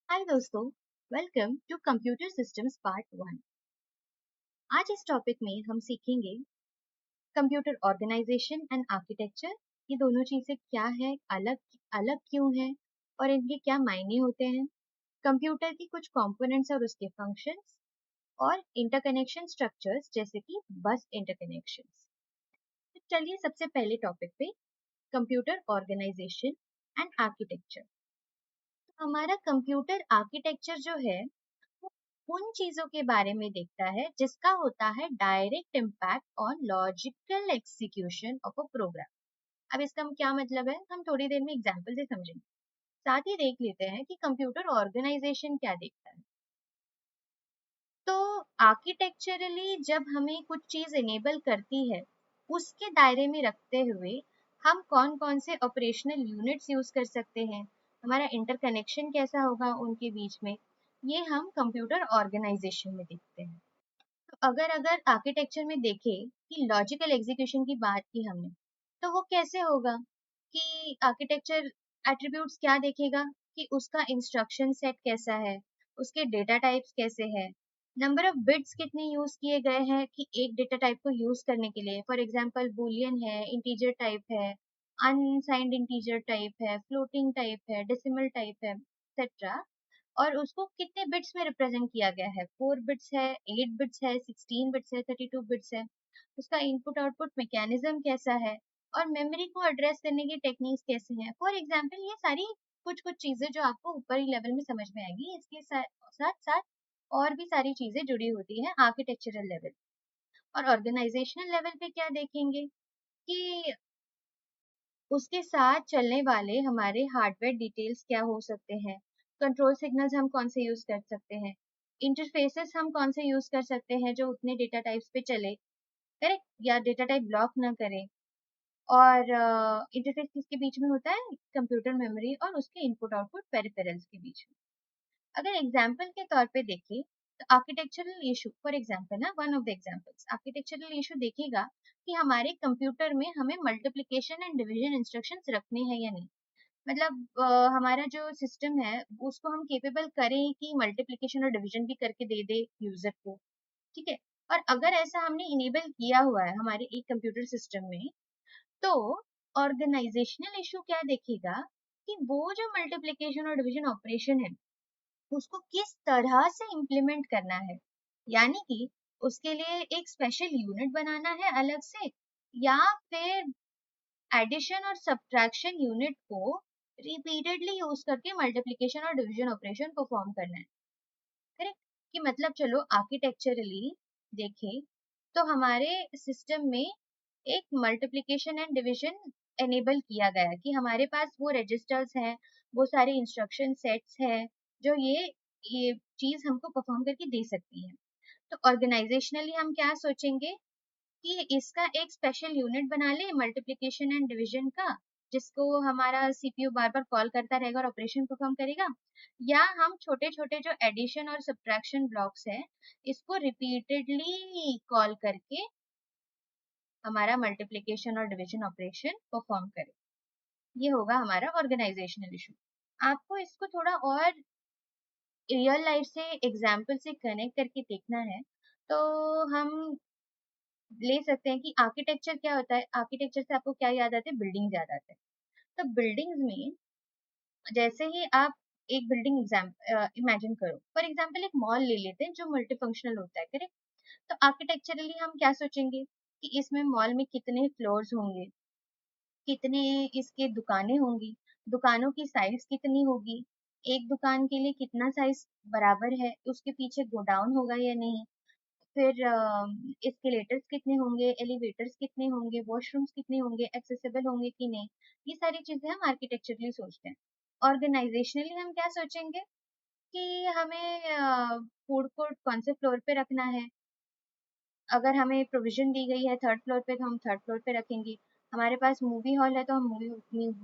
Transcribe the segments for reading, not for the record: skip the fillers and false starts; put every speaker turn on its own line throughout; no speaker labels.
हाय दोस्तों, welcome to computer systems part 1। आज इस टॉपिक में हम सीखेंगे कंप्यूटर ऑर्गेनाइजेशन एंड आर्किटेक्चर। ये दोनों चीजें क्या है, अलग अलग क्यों है और इनके क्या मायने होते हैं, कंप्यूटर की कुछ कंपोनेंट्स और उसके फंक्शंस और इंटरकनेक्शन स्ट्रक्चर्स जैसे कि बस इंटरकनेक्शंस। तो चलिए सबसे पहले टॉपिक पे, कंप्यूटर ऑर्गेनाइजेशन एंड आर्किटेक्चर। हमारा कंप्यूटर आर्किटेक्चर जो है वो उन चीजों के बारे में देखता है जिसका होता है direct impact on logical execution of a program. अब इसका क्या मतलब है, हम थोड़ी देर में एग्जांपल से समझेंगे। साथ ही देख लेते हैं कि कंप्यूटर ऑर्गेनाइजेशन क्या देखता है। तो आर्किटेक्चरली जब हमें कुछ चीज इनेबल करती है, उसके दायरे में रखते हुए हम कौन कौन से ऑपरेशनल यूनिट्स यूज कर सकते हैं, हमारा इंटरकनेक्शन कैसा होगा उनके बीच में, ये हम कंप्यूटर ऑर्गेनाइजेशन में देखते हैं। तो अगर अगर आर्किटेक्चर में देखें कि लॉजिकल एग्जीक्यूशन की बात की हमने, तो वो कैसे होगा कि आर्किटेक्चर एट्रीब्यूट्स क्या देखेगा कि उसका इंस्ट्रक्शन सेट कैसा है, उसके डेटा टाइप्स कैसे है, नंबर ऑफ बिट्स कितने यूज किए गए हैं कि एक डेटा टाइप को यूज करने के लिए। फॉर एग्जांपल बूलियन है, इंटीजर टाइप है, अनसाइंड इंटीजर टाइप है, फ्लोटिंग टाइप है, डेसिमल टाइप है, एक्सेट्रा। और उसको कितने बिट्स में रिप्रेजेंट किया गया है, 4 बिट्स है, 8 बिट्स है, 16 बिट्स है, 32 बिट्स है, उसका इनपुट आउटपुट मैकेनिज्म कैसा है, और मेमोरी को एड्रेस करने की टेक्निक्स कैसे हैं। फॉर एग्जांपल ये सारी कुछ कुछ चीजें जो आपको ऊपरी लेवल में समझ में आएगी, इसके साथ साथ और भी सारी चीजें जुड़ी होती हैं आर्किटेक्चरल लेवल। और ऑर्गेनाइजेशनल लेवल पे क्या देखेंगे कि उसके साथ चलने वाले हमारे हार्डवेयर डिटेल्स क्या हो सकते हैं, कंट्रोल सिग्नल्स हम कौन से यूज कर सकते हैं, इंटरफेसेस हम कौन से यूज कर सकते हैं जो उतने डेटा टाइप्स पे चले, करेक्ट, या डेटा टाइप ब्लॉक ना करे। और इंटरफेस किसके बीच में होता है, कंप्यूटर मेमोरी और उसके इनपुट आउटपुट पेरिफेरल्स के बीच में। अगर एग्जाम्पल के तौर पे देखें तो आर्किटेक्चरल इशू, फॉर एग्जाम्पल ना, one of the examples architectural issue देखेगा कि हमारे कंप्यूटर में हमें मल्टीप्लिकेशन एंड डिवीजन इंस्ट्रक्शंस रखने हैं या नहीं। मतलब हमारा जो सिस्टम है उसको हम केपेबल करें कि मल्टीप्लिकेशन और डिवीजन भी करके दे दे यूजर को, ठीक है। और अगर ऐसा हमने इनेबल किया हुआ है हमारे एक कंप्यूटर सिस्टम में, तो ऑर्गेनाइजेशनल इशू क्या देखेगा कि वो जो मल्टीप्लिकेशन और डिवीजन ऑपरेशन है उसको किस तरह से इम्प्लीमेंट करना है। यानी कि उसके लिए एक स्पेशल यूनिट बनाना है अलग से, या फिर एडिशन और सब्ट्रैक्शन यूनिट को रिपीटेडली यूज करके मल्टीप्लिकेशन और डिवीजन ऑपरेशन परफॉर्म करना है। करेक्ट। कि मतलब चलो आर्किटेक्चरली देखें तो हमारे सिस्टम में एक मल्टीप्लिकेशन एंड डिवीजन एनेबल किया गया है कि हमारे पास वो रजिस्टर्स हैं, वो सारे इंस्ट्रक्शन सेट्स हैं जो ये चीज हमको परफॉर्म करके दे सकती है। तो ऑर्गेनाइजेशनली हम क्या सोचेंगे कि इसका एक स्पेशल यूनिट बना ले मल्टीप्लिकेशन एंड डिवीजन का, जिसको हमारा सीपीयू बार बार कॉल करता रहेगा और ऑपरेशन परफॉर्म करेगा। या हम छोटे छोटे जो एडिशन और सब्ट्रैक्शन ब्लॉक्स है इसको रिपीटेडली कॉल करके हमारा मल्टीप्लिकेशन और डिवीजन ऑपरेशन परफॉर्म करे। ये होगा हमारा ऑर्गेनाइजेशनल इशू। आपको इसको थोड़ा और रियल लाइफ से एग्जाम्पल से कनेक्ट करके देखना है, तो हम ले सकते हैं कि आर्किटेक्चर क्या होता है। आर्किटेक्चर से आपको क्या याद आता है, बिल्डिंग याद आता है। तो बिल्डिंग्स में जैसे ही आप एक बिल्डिंग इमेजिन करो, फॉर एग्जांपल एक मॉल ले लेते हैं जो मल्टी फंक्शनल होता है, करेक्ट। तो आर्किटेक्चरली हम क्या सोचेंगे कि इसमें मॉल में कितने फ्लोर्स होंगे, कितने इसके दुकानें होंगी, दुकानों की साइज कितनी होगी, एक दुकान के लिए कितना साइज बराबर है, उसके पीछे गोडाउन होगा या नहीं, फिर एस्केलेटर्स कितने होंगे, एलिवेटर्स कितने होंगे, वॉशरूम्स कितने होंगे, एक्सेसिबल होंगे कि नहीं। ये सारी चीजें हम आर्किटेक्चरली सोचते हैं। ऑर्गेनाइजेशनली हम क्या सोचेंगे कि हमें फूड कोर्ट कौन से फ्लोर पे रखना है। अगर हमें प्रोविजन दी गई है थर्ड फ्लोर पे तो हम थर्ड फ्लोर पे रखेंगे। हमारे पास मूवी हॉल है तो हम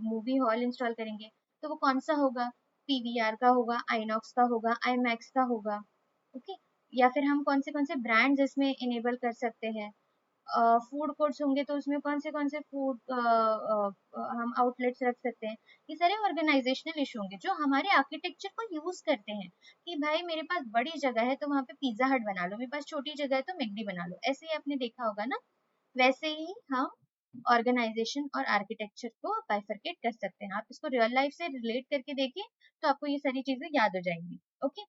मूवी हॉल इंस्टॉल करेंगे, तो वो कौन सा होगा, पीवीआर का होगा, आईनॉक्स का होगा, आईमैक्स का होगा, ओके। या फिर हम कौन से ब्रांड्स इसमें इनेबल कर सकते हैं, फूड कोर्ट्स होंगे तो उसमें कौन से फूड हम आउटलेट्स रख सकते हैं। ये सारे ऑर्गेनाइजेशनल इशू होंगे जो हमारे आर्किटेक्चर को यूज करते हैं कि भाई मेरे पास बड़ी जगह है तो वहां पे पिज्जा हट बना लो, मेरे पास छोटी जगह है तो मैकडी बना लो। ऐसे ही आपने देखा होगा ना, वैसे ही हम ऑर्गेनाइजेशन और आर्किटेक्चर को बाइफरकेट कर सकते हैं। आप इसको रियल लाइफ से रिलेट करके देखिए तो आपको ये सारी चीजें याद हो जाएंगी। ओके,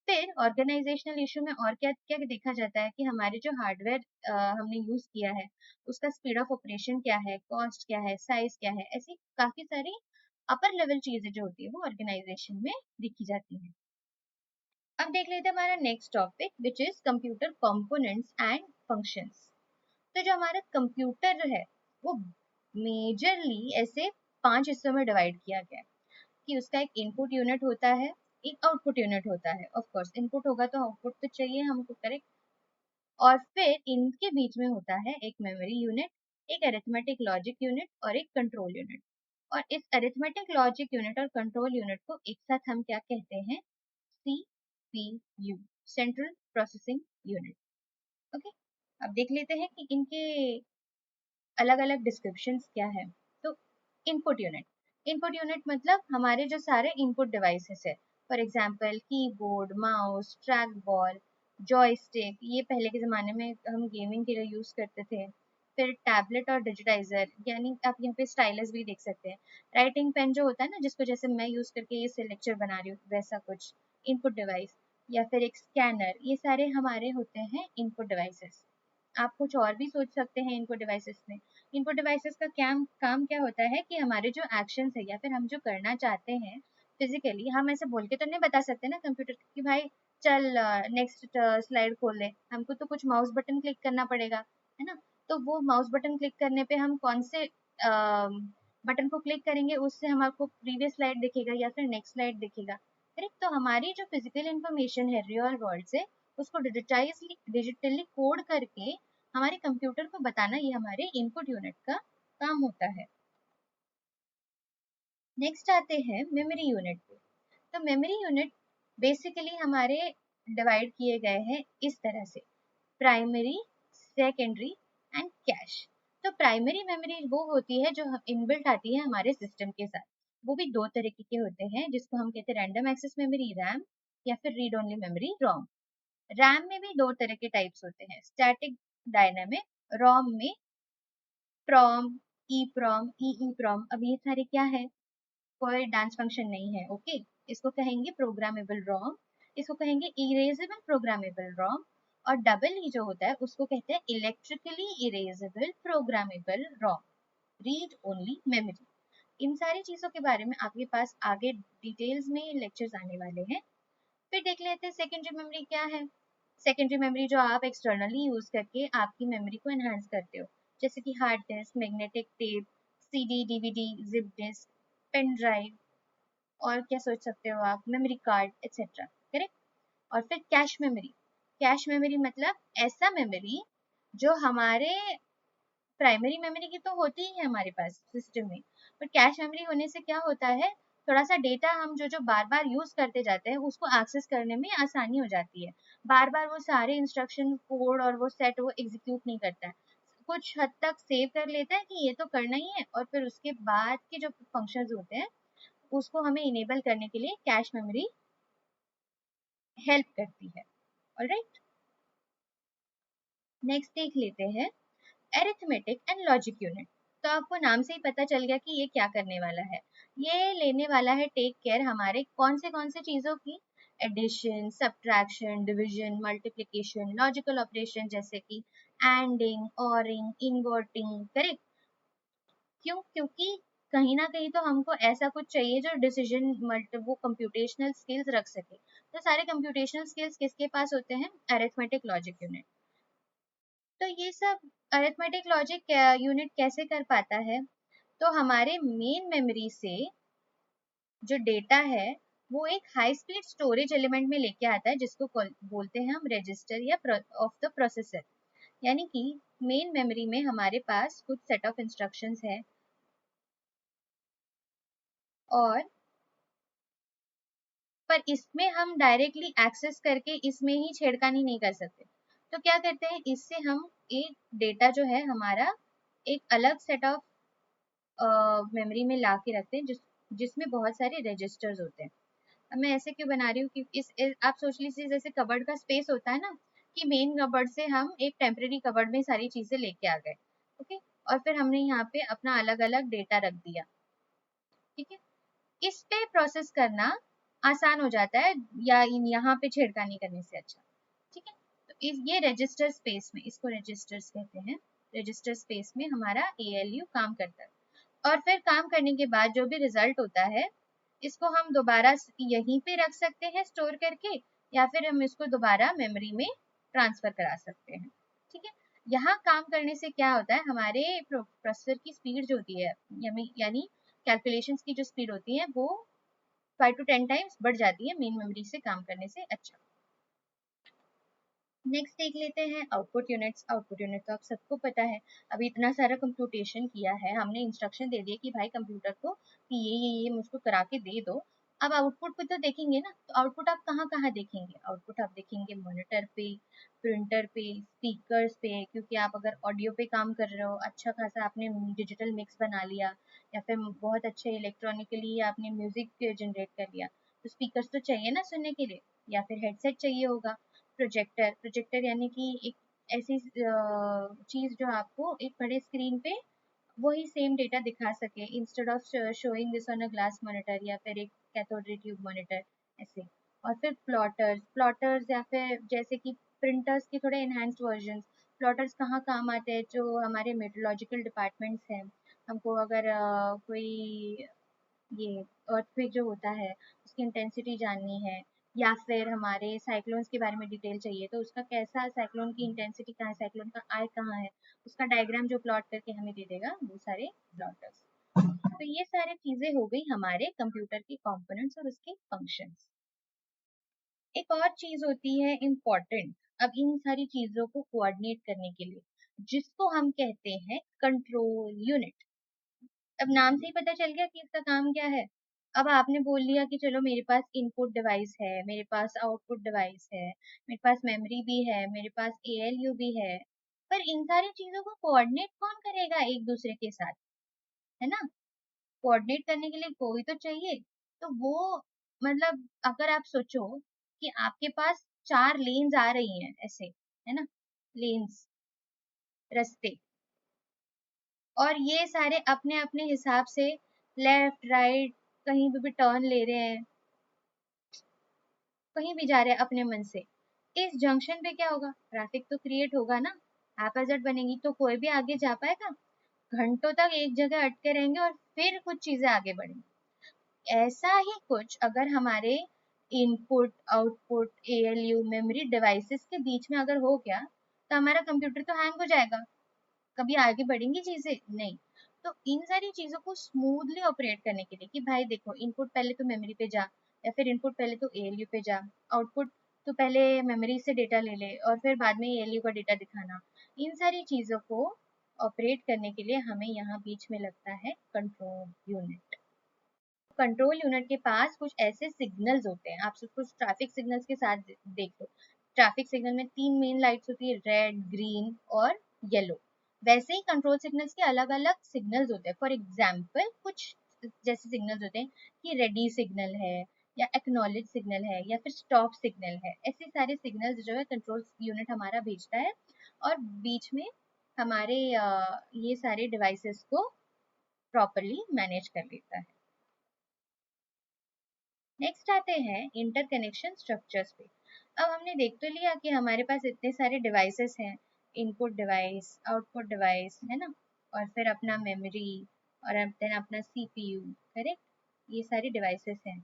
फिर ऑर्गेनाइजेशनल इशू में और क्या क्या देखा जाता है कि हमारे जो हार्डवेयर हमने यूज किया है उसका स्पीड ऑफ ऑपरेशन क्या है, कॉस्ट क्या है, साइज क्या है, ऐसी काफी सारी अपर लेवल चीजें जो होती है वो ऑर्गेनाइजेशन में दिखी जाती है। अब देख लेते हैं हमारा next topic which is computer components and functions. तो जो हमारा कंप्यूटर है वो मेजरली ऐसे 5 हिस्सों में डिवाइड किया गया है कि उसका एक इनपुट यूनिट होता है, एक आउटपुट यूनिट होता है। ऑफ कोर्स इनपुट होगा तो आउटपुट तो चाहिए हमको, करेक्ट। और फिर इनके बीच में होता है एक मेमोरी यूनिट, एक अरिथमेटिक लॉजिक यूनिट और एक कंट्रोल यूनिट। और इस अरिथमेटिक लॉजिक यूनिट और कंट्रोल यूनिट को एक साथ हम क्या कहते हैं? CPU, central processing unit. Okay, अब देख लेते हैं कि इनके अलग अलग डिस्क्रिप्शंस क्या है। तो इनपुट यूनिट मतलब हमारे जो सारे इनपुट डिवाइसेस है, for example keyboard, mouse, track ball, joystick, ये पहले के ज़माने में हम गेमिंग के लिए यूज़ करते थे। फिर टैबलेट और डिजिटाइजर, यानी आप यहाँ पे स्टाइलस भी देख सकते हैं। राइटिंग पेन जो होता है ना, जिसको जैसे मैं यूज़ करके ये लेक्चर बना रही हूँ, वैसा कुछ इनपुट डिवाइस। या फिर एक स्कैनर, ये सारे हमारे होते हैं इनपुट डिवाइसेस। आप कुछ और भी सोच सकते हैं इनपुट डिवाइसेस में। इनपुट डिवाइसेस का काम क्या होता है कि हमारे जो एक्शंस है या फिर हम जो करना चाहते हैं फिजिकली, हम ऐसे बोल के तो नहीं बता सकते ना कंप्यूटर कि भाई चल नेक्स्ट स्लाइड खोल ले। हमको तो कुछ माउस बटन क्लिक करना पड़ेगा, है ना। तो वो माउस बटन क्लिक करने पे हम कौन से बटन को क्लिक करेंगे, उससे हमारे प्रीवियस स्लाइड दिखेगा या फिर नेक्स्ट स्लाइड दिखेगा, करेक्ट। तो हमारी जो फिजिकल इंफॉर्मेशन है रियल वर्ल्ड से, उसको डिजिटली कोड करके हमारे कंप्यूटर को बताना, ये हमारे इनपुट यूनिट का काम होता है। नेक्स्ट आते हैं मेमोरी यूनिट पे। तो मेमोरी यूनिट बेसिकली हमारे डिवाइड किए गए हैं इस तरह से: प्राइमरी, सेकेंडरी एंड कैश। तो प्राइमरी मेमोरी वो होती है जो इनबिल्ट आती है हमारे सिस्टम के साथ। वो भी दो तरीके के होते हैं, जिसको हम कहते हैं रैंडम एक्सेस मेमोरी रैम या फिर रीड ओनली मेमोरी रोम। रैम में भी दो तरह के टाइप्स होते हैं, स्टैटिक डायनामिक। रोम में PROM, E PROM, E PROM. अब ये सारे क्या है? कोई डांस फंक्शन नहीं है, ओके। इसको कहेंगे प्रोग्रामेबल रोम, इसको कहेंगे इरेजेबल प्रोग्रामेबल रोम। और डबल ई जो होता है उसको कहते हैं electrically erasable programmable ROM, read only memory. इन सारी चीजों के बारे में आपके पास आगे डिटेल्स में लेक्चर्स आने वाले हैं। फिर देख लेते हैं सेकेंडरी मेमोरी क्या है। सेकेंडरी मेमोरी जो आप एक्सटर्नली यूज करके आपकी मेमोरी को एनहांस करते हो, जैसे कि hard disk, magnetic tape, CD, DVD, zip disk, pen drive, और क्या सोच सकते हो आप, मेमोरी कार्ड एक्सेट्रा, करेक्ट। और फिर कैश मेमोरी। कैश मेमोरी मतलब ऐसा मेमोरी जो हमारे प्राइमरी मेमोरी की तो होती ही है हमारे पास सिस्टम में, पर कैश मेमोरी होने से क्या होता है, थोड़ा सा डेटा हम जो बार बार यूज करते जाते हैं उसको एक्सेस करने में आसानी हो जाती है। बार बार वो सारे इंस्ट्रक्शन कोड और वो सेट वो एग्जीक्यूट नहीं करता है, कुछ हद तक सेव कर लेता है कि ये तो करना ही है, और फिर उसके बाद के जो फंक्शंस होते हैं उसको हमें इनेबल करने के लिए कैश मेमोरी हेल्प करती है। ऑलराइट, नेक्स्ट देख लेते हैं अरिथमेटिक एंड लॉजिक यूनिट। तो आपको नाम से ही पता चल गया कि ये क्या करने वाला है। ये लेने वाला है टेक केयर हमारे कौन से चीजों की, addition, subtraction, division, multiplication, logical operation जैसे कि एंडिंग, ऑरिंग, इन्वर्टिंग, करेक्ट। क्यों? क्योंकि कहीं ना कहीं तो हमको ऐसा कुछ चाहिए जो डिसीजन वो कंप्यूटेशनल स्किल्स रख सके। तो सारे कंप्यूटेशनल स्किल्स किसके पास होते हैं? Arithmetic logic unit. तो ये सब अरिथमेटिक लॉजिक यूनिट कैसे कर पाता है? तो हमारे मेन मेमोरी से जो डेटा है वो एक हाई स्पीड स्टोरेज एलिमेंट में लेके आता है, जिसको बोलते हैं हम रजिस्टर या ऑफ द प्रोसेसर। यानी कि मेन मेमोरी में हमारे पास कुछ सेट ऑफ इंस्ट्रक्शंस है, और पर इसमें हम डायरेक्टली एक्सेस करके इसमें ही छेड़खानी नहीं कर सकते। तो क्या करते हैं, इससे हम एक डेटा जो है हमारा एक अलग सेट ऑफ मेमोरी में ला के रखते हैं, जिसमें बहुत सारे रजिस्टर्स होते हैं। अब मैं ऐसे क्यों बना रही हूँ कि आप सोच लीजिए जैसे कबर्ड का स्पेस होता है ना, कि मेन कबर्ड से हम एक टेम्परेरी कबर्ड में सारी चीजें लेके आ गए, ओके, और फिर हमने यहाँ पे अपना अलग अलग डेटा रख दिया, ठीक है। इस पे प्रोसेस करना आसान हो जाता है, या यहाँ पे छेड़खानी करने से अच्छा, ठीक है। तो ये रजिस्टर स्पेस में, इसको रजिस्टर्स कहते हैं, रजिस्टर स्पेस में हमारा ALU काम करता है। और फिर काम करने के बाद जो भी रिजल्ट होता है, इसको हम दोबारा यहीं पे रख सकते हैं स्टोर करके, या फिर हम इसको दोबारा मेमोरी में ट्रांसफर करा सकते हैं, ठीक है। यहाँ काम करने से क्या होता है, हमारे प्रोसेसर की स्पीड जो होती है, यानी कैलकुलेशंस की जो स्पीड होती है, वो 5 to 10 टाइम्स बढ़ जाती है मेन मेमोरी से काम करने से अच्छा। नेक्स्ट देख लेते हैं आउटपुट यूनिट्स। आउटपुट यूनिट तो आप सबको पता है, अभी इतना सारा कंप्यूटेशन किया है हमने, इंस्ट्रक्शन दे दिए कि भाई कंप्यूटर को कि ये मुझको करा के दे दो। अब आउटपुट पे तो देखेंगे ना, तो आउटपुट आप कहाँ कहाँ देखेंगे, आउटपुट आप देखेंगे मॉनिटर पे, प्रिंटर पे, स्पीकर्स पे, क्योंकि आप अगर ऑडियो पे काम कर रहे हो, अच्छा खासा आपने डिजिटल मिक्स बना लिया, या फिर बहुत अच्छे इलेक्ट्रॉनिकली आपने म्यूजिक जनरेट कर लिया, तो स्पीकर्स तो चाहिए ना सुनने के लिए, या फिर हेडसेट चाहिए होगा। प्रोजेक्टर, प्रोजेक्टर यानी कि एक ऐसी चीज जो आपको एक बड़े स्क्रीन पे वही सेम डेटा दिखा सके, instead of showing this on a glass monitor या फिर एक कैथोड रे ट्यूब मॉनिटर, ऐसे। और फिर प्लॉटर्स, प्लॉटर्स या फिर जैसे कि प्रिंटर्स के थोड़े एनहांस्ड वर्जन। प्लॉटर्स कहाँ काम आते हैं, जो हमारे मेट्रोलॉजिकल डिपार्टमेंट्स हैं, हमको अगर कोई ये अर्थक्वेक जो होता है उसकी इंटेंसिटी जाननी है, या फिर हमारे साइक्लोन्स के बारे में डिटेल चाहिए, तो उसका कैसा साइक्लोन की इंटेंसिटी कहाँ है, साइक्लोन का आई कहाँ है, उसका डायग्राम जो प्लॉट करके हमें दे देगा, वो सारे प्लॉटर्स। तो ये सारी चीजें हो गई हमारे कंप्यूटर के कंपोनेंट्स और उसके फंक्शंस। एक और चीज होती है इम्पोर्टेंट, अब इन सारी चीजों को कोऑर्डिनेट करने के लिए, जिसको हम कहते हैं कंट्रोल यूनिट। अब नाम से ही पता चल गया कि इसका काम क्या है। अब आपने बोल लिया कि चलो मेरे पास इनपुट डिवाइस है, मेरे पास आउटपुट डिवाइस है, मेरे पास मेमोरी भी है, मेरे पास ALU भी है, पर इन सारी चीजों को कोऑर्डिनेट कौन करेगा एक दूसरे के साथ, है ना। कोऑर्डिनेट करने के लिए कोई तो चाहिए। तो वो मतलब अगर आप सोचो कि आपके पास 4 लेन्स आ रही हैं ऐसे, है ना, लेन्स, रास्ते, और ये सारे अपने अपने हिसाब से लेफ्ट राइट कहीं भी टर्न ले रहे हैं, कहीं भी जा रहे हैं अपने मन से। इस जंक्शन पे क्या होगा, ट्रैफिक तो क्रिएट होगा ना, हैजार्ड बनेगी, तो कोई भी आगे जा पाएगा, घंटों तक एक जगह अटके रहेंगे और फिर कुछ चीजें आगे बढ़ेंगी। ऐसा ही कुछ अगर हमारे input output ALU memory devices के बीच में अगर हो गया, तो हमारा कंप्यूटर तो हैंग हो जाएगा, कभी आगे बढ़ेंगी चीजें नहीं। तो इन सारी चीजों को स्मूथली ऑपरेट करने के लिए कि भाई देखो, इनपुट पहले तो मेमोरी पे जा, या फिर इनपुट पहले तो ALU पे जा, आउटपुट तो पहले मेमोरी से डेटा ले ले और फिर बाद में ALU का डेटा दिखाना, इन सारी चीजों को ऑपरेट करने के लिए हमें यहाँ बीच में लगता है कंट्रोल यूनिट। कंट्रोल यूनिट के पास कुछ ऐसे सिग्नल्स होते हैं, आप सब कुछ ट्रैफिक सिग्नल्स के साथ देख लो। ट्रैफिक सिग्नल में 3 मेन लाइट्स होती है, रेड, ग्रीन और येलो। वैसे ही कंट्रोल सिग्नल्स के अलग अलग सिग्नल्स होते हैं। फॉर एग्जाम्पल कुछ जैसे सिग्नल्स होते हैं कि रेडी सिग्नल है, या एक्नॉलेज सिग्नल है, या फिर स्टॉप सिग्नल है। ऐसे सारे सिग्नल्स जो है कंट्रोल यूनिट हमारा भेजता है, और बीच में हमारे ये सारे डिवाइसेस को प्रॉपरली मैनेज कर लेता है। नेक्स्ट आते हैं इंटरकनेक्शन स्ट्रक्चर्स पे। अब हमने देख तो लिया कि हमारे पास इतने सारे डिवाइसेस हैं, इनपुट डिवाइस, आउटपुट डिवाइस, है ना, और फिर अपना मेमोरी, और देन अपना CPU, करेक्ट, ये सारी डिवाइसेस हैं।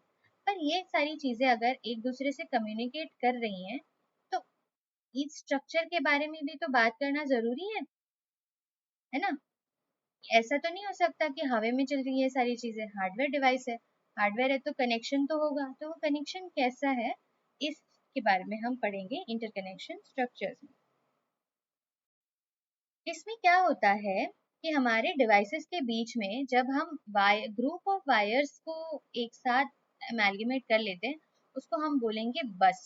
पर ये सारी चीजें अगर एक दूसरे से कम्युनिकेट कर रही हैं, तो इस स्ट्रक्चर के बारे में भी तो बात करना जरूरी है ना। ऐसा तो नहीं हो सकता कि हवा में चल रही है सारी चीजें, हार्डवेयर डिवाइस है, हार्डवेयर है तो कनेक्शन तो होगा, तो वो कनेक्शन कैसा है, इसके बारे में हम पढ़ेंगे इंटरकनेक्शन स्ट्रक्चर्स में। इसमें क्या होता है कि हमारे डिवाइसेस के बीच में जब हम ग्रुप ऑफ वायर्स को एक साथ अमेलगेमेट कर लेते हैं, उसको हम बोलेंगे बस।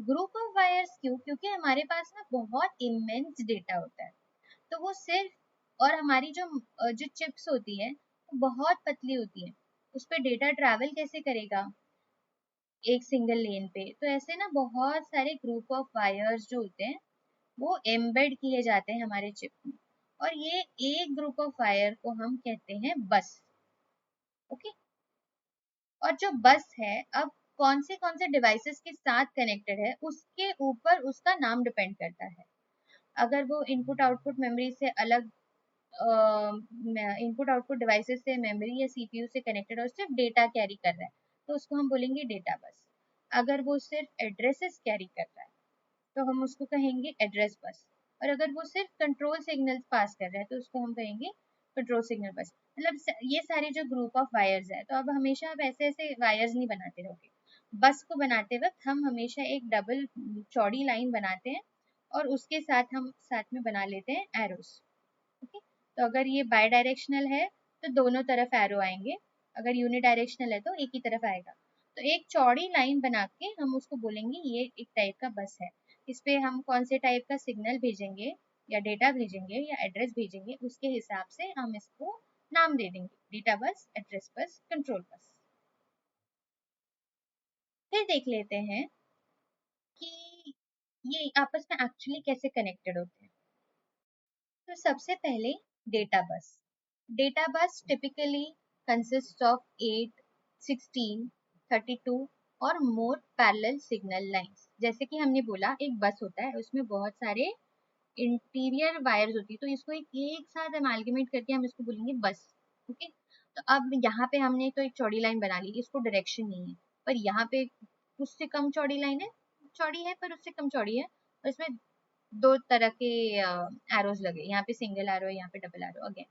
ग्रुप ऑफ वायर्स क्यों? क्योंकि हमारे पास ना बहुत इमेंस डेटा होता है, तो वो सिर्फ और हमारी जो चिप्स होती है वो बहुत पतली होती है, उस पर डेटा ट्रैवल कैसे करेगा एक सिंगल लेन पे? तो ऐसे ना बहुत सारे ग्रुप ऑफ वायर्स जो होते हैं वो एम्बेड किए जाते हैं हमारे चिप में, और ये एक ग्रुप ऑफ वायर को हम कहते हैं बस। ओके, और जो बस है अब कौन से डिवाइसेस के साथ कनेक्टेड है उसके ऊपर उसका नाम डिपेंड करता है। अगर वो इनपुट आउटपुट मेमोरी से अलग, इनपुट आउटपुट डिवाइसेस से मेमोरी या सीपीयू से कनेक्टेड और सिर्फ डेटा कैरी कर रहा है तो उसको हम बोलेंगे डेटा बस। अगर वो सिर्फ एड्रेसेस कैरी कर रहा है तो हम उसको कहेंगे एड्रेस बस, और अगर वो सिर्फ कंट्रोल सिग्नल्स पास कर रहा है तो उसको हम कहेंगे कंट्रोल सिग्नल बस। मतलब ये सारे जो ग्रुप ऑफ वायर्स है, तो अब हमेशा आप ऐसे ऐसे वायर्स नहीं बनाते रहोगे। बस को बनाते वक्त हम हमेशा एक डबल चौड़ी लाइन बनाते हैं और उसके साथ हम साथ में बना लेते हैं एरोस। ओके, तो अगर ये बाय डायरेक्शनल है तो दोनों तरफ एरो आएंगे, अगर यूनि डायरेक्शनल है तो एक ही तरफ आएगा। तो एक चौड़ी लाइन बना के हम उसको बोलेंगे ये एक टाइप का बस है। इस पे हम कौन से टाइप का सिग्नल भेजेंगे या डेटा भेजेंगे या एड्रेस भेजेंगे उसके हिसाब से हम इसको नाम दे देंगे, data bus, address bus, control bus. फिर देख लेते हैं कि ये आपस में एक्चुअली कैसे कनेक्टेड होते हैं। तो सबसे पहले data bus. Data bus typically consists of 8, 16, 32 और more parallel signal lines। जैसे कि हमने बोला एक बस होता है उसमें बहुत सारे इंटीरियर वायर्स होती है, तो इसको एक साथ अमालगमेट करके हम इसको बोलेंगे बस। ओके, तो अब यहाँ पे हमने तो एक चौड़ी लाइन बना ली, इसको डायरेक्शन नहीं है, पर यहाँ पे उससे कम चौड़ी लाइन है, चौड़ी है पर उससे कम चौड़ी है, और इसमें दो तरह के एरोज लगे, यहाँ पे सिंगल एरो, यहाँ पे डबल एरो अगेन।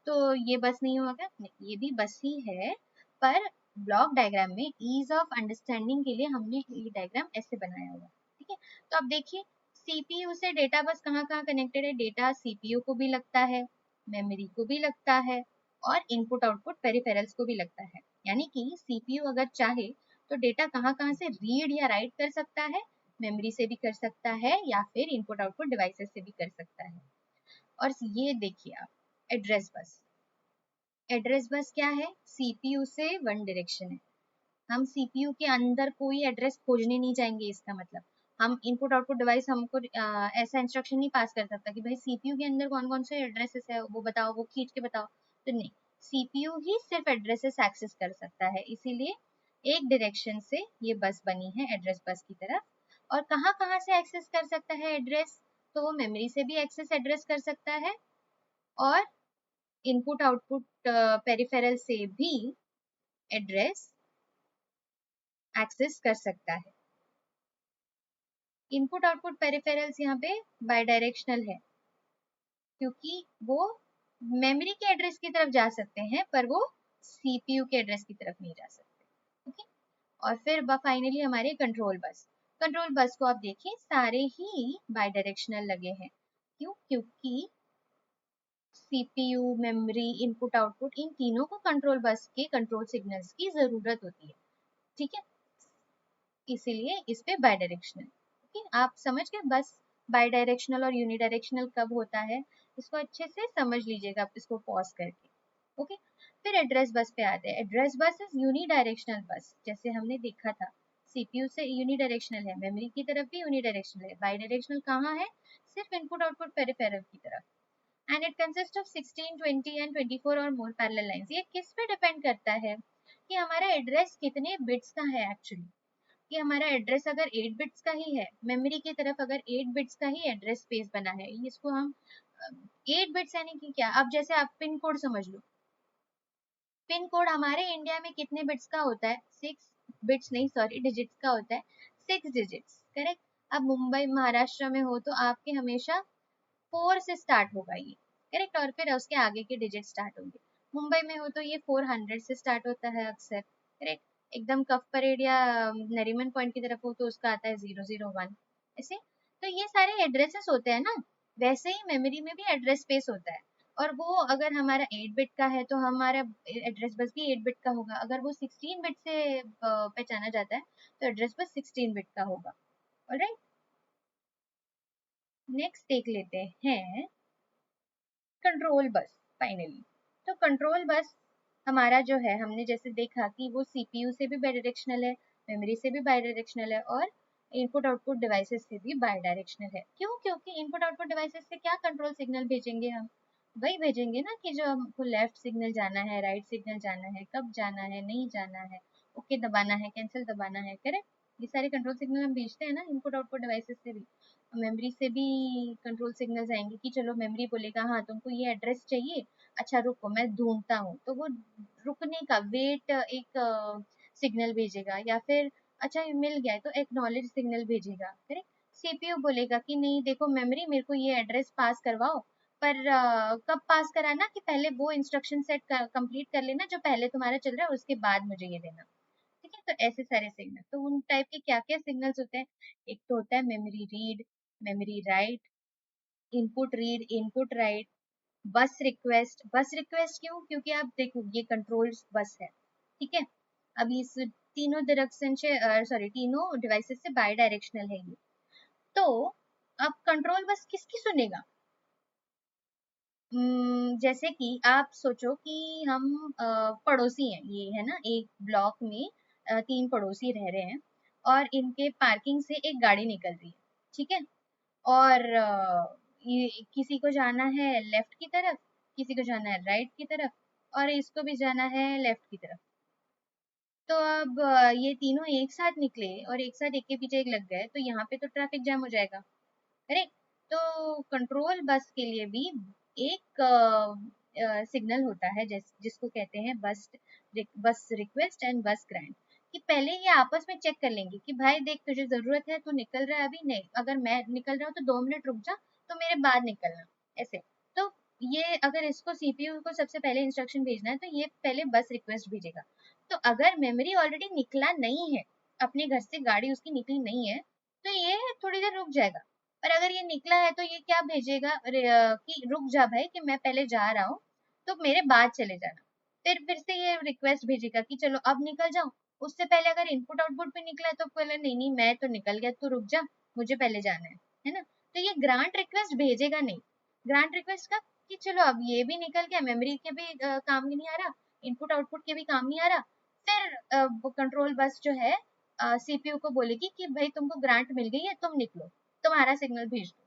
तो ये बस नहीं होगा, नहीं ये भी बस ही है, पर ब्लॉक डायग्राम में ईज ऑफ अंडरस्टैंडिंग के लिए हमने ये डायग्राम ऐसे बनाया हुआ। ठीक है, तो अब देखिए सीपीयू से डेटा बस कहाँ कहाँ कनेक्टेड है। डेटा सीपीयू को भी लगता है, मेमोरी को भी लगता है, और इनपुट आउटपुट पेरिफेरल्स को भी लगता है। यानी कि सीपीयू अगर चाहे तो डेटा कहाँ कहाँ से रीड या राइट कर सकता है, मेमोरी से भी कर सकता है या फिर इनपुट आउटपुट डिवाइसेस से भी कर सकता है। और ये देखिए आप, एड्रेस बस। एड्रेस बस क्या है? सीपीयू से वन डायरेक्शन है, हम सीपीयू के अंदर कोई एड्रेस खोजने नहीं जाएंगे। इसका मतलब हम इनपुट आउटपुट डिवाइस हमको ऐसा इंस्ट्रक्शन नहीं पास कर सकता कि भाई सीपीयू के अंदर कौन कौन से एड्रेसेस है वो बताओ, वो खींच के बताओ, तो नहीं, सीपीयू ही सिर्फ एड्रेसेस एक्सेस कर सकता है। इसीलिए एक डायरेक्शन से ये बस बनी है एड्रेस बस की तरफ। और कहाँ कहाँ से एक्सेस कर सकता है एड्रेस? तो वो मेमोरी से भी एक्सेस एड्रेस कर सकता है और इनपुट आउटपुट पेरिफेरल से भी एड्रेस एक्सेस कर सकता है। इनपुट आउटपुट पेरिफेरल्स यहाँ पे बाई डायरेक्शनल है क्योंकि वो मेमोरी के एड्रेस की तरफ जा सकते हैं पर वो सीपीयू के एड्रेस की तरफ नहीं जा सकते। ओके, और फिर फाइनली हमारे कंट्रोल बस। कंट्रोल बस को आप देखिए सारे ही बाई डायरेक्शनल लगे हैं। क्यों? क्योंकि सीपीयू, मेमोरी, इनपुट आउटपुट, इन तीनों को कंट्रोल बस के कंट्रोल सिग्नल्स की जरूरत होती है। ठीक है, इसीलिए इस पे बाई डायरेक्शनल। ओके, आप समझ गए बस बाई डायरेक्शनल और यूनि डायरेक्शनल कब होता है? इसको अच्छे से समझ लीजिएगा आप इसको पॉज करके। ओके, फिर एड्रेस बस पे आते हैं। Address bus is uni directional बस, जैसे हमने देखा था सीपीयू से यूनि डायरेक्शनल है, मेमोरी की तरफ भी यूनि डायरेक्शनल है। बाई डायरेक्शनल कहाँ है? सिर्फ इनपुट आउटपुट पेरिफेरल की तरफ। And it consist of 16, 20 and 24 और मोर पैरेलल लाइंस। ये किस पे डिपेंड करता है कि हमारा एड्रेस कितने बिट्स का है एक्चुअली। कि हमारा एड्रेस अगर 8 बिट्स का ही है, मेमोरी की तरफ अगर 8 बिट्स का ही एड्रेस स्पेस बना है, इसको हम 8 बिट्स यानी कि क्या, अब जैसे आप पिन कोड समझ लो। पिन कोड हमारे इंडिया में कितने बिट्स का होता है? 6 बिट्स नहीं, सॉरी, डिजिट्स का होता है, 6 डिजिट्स, करेक्ट। अब मुंबई महाराष्ट्र में हो तो आपके हमेशा 4 से स्टार्ट होगा ये, करेक्ट, और फिर उसके आगे के डिजिट स्टार्ट होंगे। मुंबई में हो तो ये 400 से स्टार्ट होता है अक्सर, करेक्ट। एकदम कफ परेड या नरीमन पॉइंट की तरफ हो तो उसका आता है 001, ऐसे। तो ये सारे एड्रेसेस होते हैं ना, वैसे ही मेमोरी में भी एड्रेस स्पेस होता है। और वो अगर हमारा 8 बिट का है तो हमारा एड्रेस बस भी 8 बिट का होगा। अगर वो 16 बिट से पहचाना जाता है तो एड्रेस बस 16 बिट का होगा। ऑलराइट, नेक्स्ट देख लेते हैं कंट्रोल बस। फाइनली तो कंट्रोल बस हमारा जो है, हमने जैसे देखा कि वो सीपीयू से भी बाई डायरेक्शनल है, मेमोरी से भी बाई डायरेक्शनल है, और इनपुट आउटपुट डिवाइसेस से भी बाई डायरेक्शनल है। क्यों? क्योंकि इनपुट आउटपुट डिवाइसेस से क्या कंट्रोल सिग्नल भेजेंगे हम? वही भेजेंगे ना कि जो हमको लेफ्ट सिग्नल जाना है, राइट सिग्नल जाना है, कब जाना है, नहीं जाना है, ओके दबाना है, कैंसिल दबाना है, करेक्ट। ये सारे कंट्रोल सिग्नल हम भेजते हैं ना इनपुट आउटपुट डिवाइसेस से भी। मेमोरी से भी कंट्रोल सिग्नल्स आएंगे कि चलो मेमोरी बोलेगा हाँ तुमको ये एड्रेस चाहिए, अच्छा रुको मैं ढूंढता हूँ, तो वो रुकने का वेट एक सिग्नल भेजेगा, या फिर अच्छा ये मिल गया है तो एक्नॉलेज सिग्नल भेजेगा, करेक्ट। सीपीयू बोलेगा कि नहीं देखो मेमोरी मेरे को ये एड्रेस पास करवाओ, पर कब पास कराना कि पहले वो इंस्ट्रक्शन सेट कंप्लीट कर लेना जो पहले तुम्हारा चल रहा है, उसके बाद मुझे ये देना। ठीक है, तो ऐसे सारे सिग्नल, तो उन टाइप के क्या क्या सिग्नल्स होते हैं? एक तो होता है memory read, memory write, input read, input right, बस रिक्वेस्ट। बस रिक्वेस्ट क्यों? क्योंकि आप देखो ये कंट्रोल बस है, ठीक है। अभी इस तीनों डायरेक्शन से, सॉरी तीनों डिवाइसेस से बाई डायरेक्शनल है ये, तो अब कंट्रोल बस किसकी सुनेगा? जैसे कि आप सोचो कि हम पड़ोसी हैं, ये है ना एक ब्लॉक में तीन पड़ोसी रह रहे हैं, और इनके पार्किंग से एक गाड़ी निकल रही है, ठीक है। और ये किसी को जाना है लेफ्ट की तरफ, किसी को जाना है राइट की तरफ, और इसको भी जाना है लेफ्ट की तरफ। तो अब ये तीनों एक साथ निकले और एक साथ एक के पीछे एक लग गए, तो यहाँ पे तो ट्रैफिक जैम हो जाएगा, करेक्ट। तो कंट्रोल बस के लिए भी एक सिग्नल होता है जिसको कहते हैं बस रिक्वेस्ट एंड बस ग्रांट। कि पहले ये आपस में चेक कर लेंगे कि भाई देख तुझे जरूरत है, तू निकल रहा है अभी, नहीं अगर मैं निकल रहा हूँ तो 2 मिनट रुक जा, तो मेरे बाद निकलना, ऐसे। तो ये अगर इसको सीपीयू को सबसे पहले इंस्ट्रक्शन भेजना है तो ये पहले बस रिक्वेस्ट भेजेगा। तो अगर मेमोरी ऑलरेडी निकला नहीं है, अपने घर से गाड़ी उसकी निकली नहीं है, तो ये थोड़ी देर रुक जाएगा। और अगर ये निकला है तो ये क्या भेजेगा, कि रुक जा भाई कि मैं पहले जा रहा हूँ, तो मेरे बाद चले जाना। फिर से ये रिक्वेस्ट भेजेगा कि चलो अब निकल जाओ। उससे पहले अगर इनपुट आउटपुट पे निकला है तो पहले नहीं नहीं मैं तो निकल गया, तू रुक जा, मुझे पहले जाना है ना। तो ये ग्रांट रिक्वेस्ट भेजेगा नहीं। ग्रांट रिक्वेस्ट का कि चलो अब ये भी निकल गया, मेमोरी के भी काम नहीं आ रहा, इनपुट आउटपुट के भी काम नहीं आ रहा, फिर कंट्रोल बस जो है सीपीयू को बोलेगी कि भाई तुमको ग्रांट मिल गई है, तुम निकलो, तुम्हारा सिग्नल भेज दो,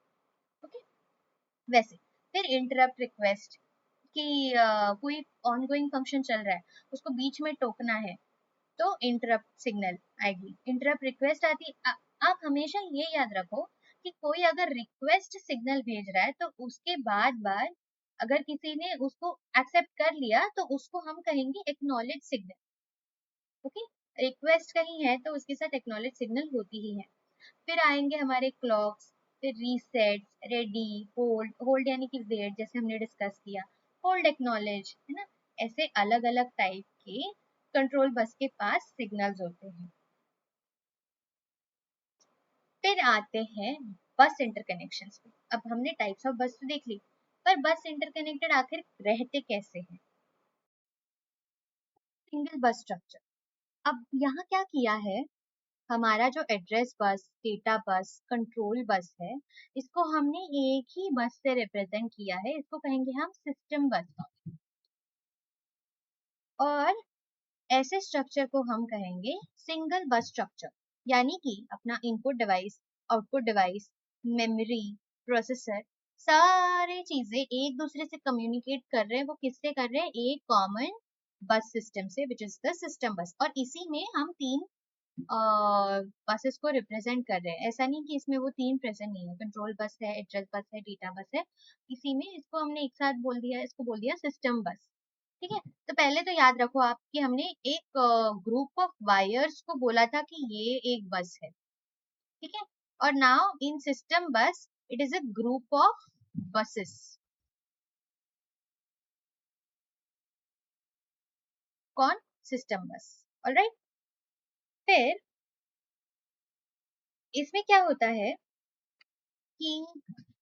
ओके। वैसे फिर इंटरप्ट रिक्वेस्ट कि कोई ऑनगोइंग फंक्शन चल रहा है, उसको बीच में टोकना है, तो इंटरप्ट सिग्नल आएगी, इंटरप्ट रिक्वेस्ट आती आप हमेशा ये याद रखो कि कोई अगर रिक्वेस्ट सिग्नल भेज रहा है तो उसके बाद बाद अगर किसी ने उसको एक्सेप्ट कर लिया तो उसको हम कहेंगे एक्नॉलेज सिग्नल, ओके। रिक्वेस्ट कहीं है तो उसके साथ एक्नॉलेज सिग्नल होती ही है। फिर आएंगे हमारे क्लॉक्स, फिर रीसेट, रेडी, होल्ड, होल्ड यानी कि वेट जैसे हमने डिस्कस किया, होल्ड एक्नॉलेज, है ना। ऐसे अलग अलग टाइप के कंट्रोल बस के पास सिग्नल्स होते हैं। फिर आते हैं बस इंटरकनेक्शंस पे। अब हमने टाइप्स ऑफ बस तो देख ली, पर बस इंटरकनेक्टेड आखिर रहते कैसे हैं? सिंगल बस स्ट्रक्चर। अब यहाँ क्या किया है, हमारा जो address bus, data bus, control bus है, इसको हमने एक ही बस से रिप्रेजेंट किया है, इसको कहेंगे हम सिस्टम बस। और ऐसे स्ट्रक्चर को हम कहेंगे सिंगल बस स्ट्रक्चर। यानी कि अपना input device, output device, memory, processor, सारे चीजें एक दूसरे से कम्युनिकेट कर रहे हैं, वो किससे कर रहे हैं? एक कॉमन बस सिस्टम से, विच इज द सिस्टम बस। और इसी में हम तीन बसेस को रिप्रेजेंट कर रहे हैं। ऐसा नहीं कि इसमें वो तीन प्रेजेंट नहीं है, कंट्रोल बस है, एड्रेस बस है, डेटा बस है, इसी में इसको हमने एक साथ बोल दिया, इसको बोल दिया सिस्टम बस। ठीक है, तो पहले तो याद रखो आप कि हमने एक ग्रुप ऑफ वायर्स को बोला था कि ये एक बस है, ठीक है। और नाउ इन सिस्टम बस it is a group of buses. कौन? सिस्टम बस। ऑलराइट। फिर इसमें क्या होता है कि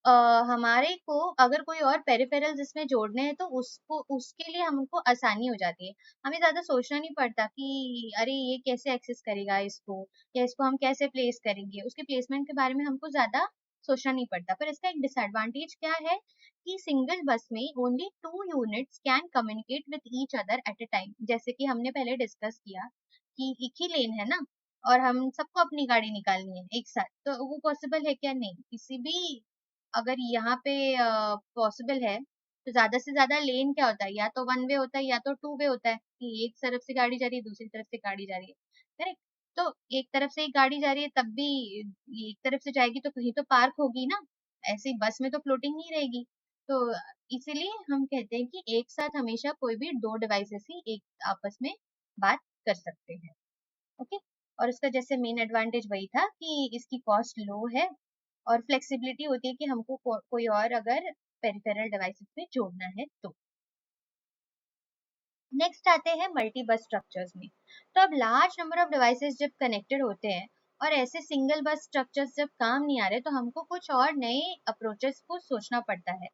अ, हमारे को अगर कोई और पेरिफेरल्स इसमें जोड़ने हैं तो उसको उसके लिए हमको आसानी हो जाती है। हमें ज़्यादा सोचना नहीं पड़ता कि अरे ये कैसे एक्सेस करेगा इसको, या इसको हम कैसे प्लेस करेंगे, उसके प्लेसमेंट के बारे में हमको ज़्यादा सोचना नहीं पड़ता। पर इसका एक डिसएडवांटेज क्या है कि सिंगल बस में only 2 units can communicate with each other at a time. जैसे कि हमने पहले डिस्कस किया कि एक ही लेन है ना, और हम सबको अपनी गाड़ी निकालनी है एक साथ, तो वो पॉसिबल है क्या? नहीं। किसी भी अगर यहाँ पे पॉसिबल है तो ज्यादा से ज्यादा लेन क्या होता है, या तो वन वे होता है या तो टू वे होता है, कि एक तरफ से गाड़ी जा रही है दूसरी तरफ से गाड़ी जा रही है, करेक्ट। तो एक तरफ से ही गाड़ी जा रही है तब भी ये एक तरफ से जाएगी तो कहीं तो पार्क होगी ना, ऐसे बस में तो फ्लोटिंग नहीं रहेगी। तो इसीलिए हम कहते हैं कि एक साथ हमेशा कोई भी दो डिवाइसेस ही एक आपस में बात कर सकते हैं। ओके। और इसका जैसे मेन एडवांटेज वही था कि इसकी कॉस्ट लो है और फ्लेक्सिबिलिटी होती है कि हमको कोई और अगर पेरिफेरल डिवाइसेस में जोड़ना है तो। नेक्स्ट आते हैं मल्टी बस स्ट्रक्चर्स में। तो अब लार्ज नंबर ऑफ डिवाइसेस जब कनेक्टेड होते हैं और ऐसे सिंगल बस स्ट्रक्चर्स जब काम नहीं आ रहे तो हमको कुछ और नए अप्रोचेस को सोचना पड़ता है।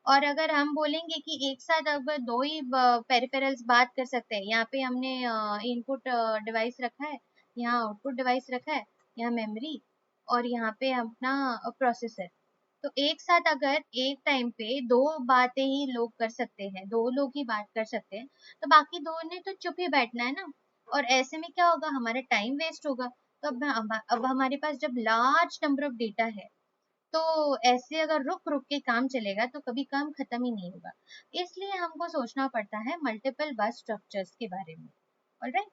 और अगर हम बोलेंगे कि एक साथ अब दो ही पेरिफेरल्स बात कर सकते हैं, यहाँ पे हमने इनपुट डिवाइस रखा है, यहाँ आउटपुट डिवाइस रखा है, यहाँ मेमोरी, और यहाँ पे अपना प्रोसेसर, तो एक साथ अगर एक टाइम पे दो बातें ही लोग कर सकते हैं, दो लोग ही बात कर सकते हैं, तो बाकी दो ने तो चुप ही बैठना है ना। और ऐसे में क्या होगा, हमारा टाइम वेस्ट होगा। तो अब हमारे पास जब लार्ज नंबर ऑफ डेटा है तो ऐसे अगर रुक रुक के काम चलेगा तो कभी काम खत्म ही नहीं होगा। इसलिए हमको सोचना पड़ता है मल्टीपल बस स्ट्रक्चर्स के बारे में। ऑलराइट।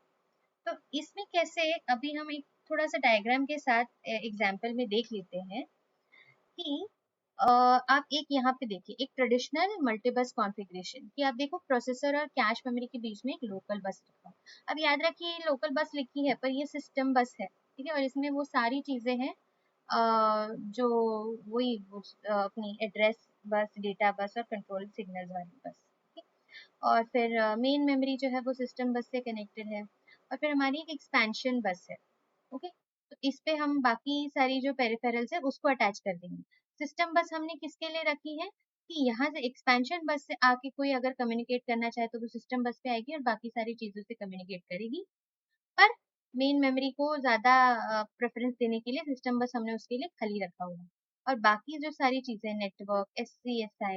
तो इसमें कैसे, अभी हम एक थोड़ा सा डायग्राम के साथ एग्जाम्पल में देख लेते हैं कि आप एक यहाँ पे देखिए एक ट्रेडिशनल मल्टीबस कॉन्फ़िगरेशन कि आप देखो प्रोसेसर और कैश मेमोरी के बीच में एक लोकल बस रखा। अब याद रखिए ये लोकल बस लिखी है पर ये सिस्टम बस है, ठीक है, और इसमें वो सारी चीजें हैं जो वही अपनी एड्रेस बस, डेटा बस और कंट्रोल सिग्नल्स वाली बस, ठीक है? और फिर मेन मेमोरी जो है वो सिस्टम बस से कनेक्टेड है, और फिर हमारी एक एक्सपेंशन बस है। ओके। तो इस पे हम बाकी सारी जो पेरिफेरल्स है उसको अटैच कर देंगे। सिस्टम बस हमने किसके लिए रखी है कि यहाँ से एक्सपेंशन बस से आके कोई अगर कम्युनिकेट करना चाहे तो वो सिस्टम बस पे आएगी और बाकी सारी चीजों से कम्युनिकेट करेगी। पर मेन मेमोरी को ज्यादा प्रेफरेंस देने के लिए सिस्टम बस हमने उसके लिए खाली रखा हुआ है। और बाकी जो सारी चीजें नेटवर्क, SCSI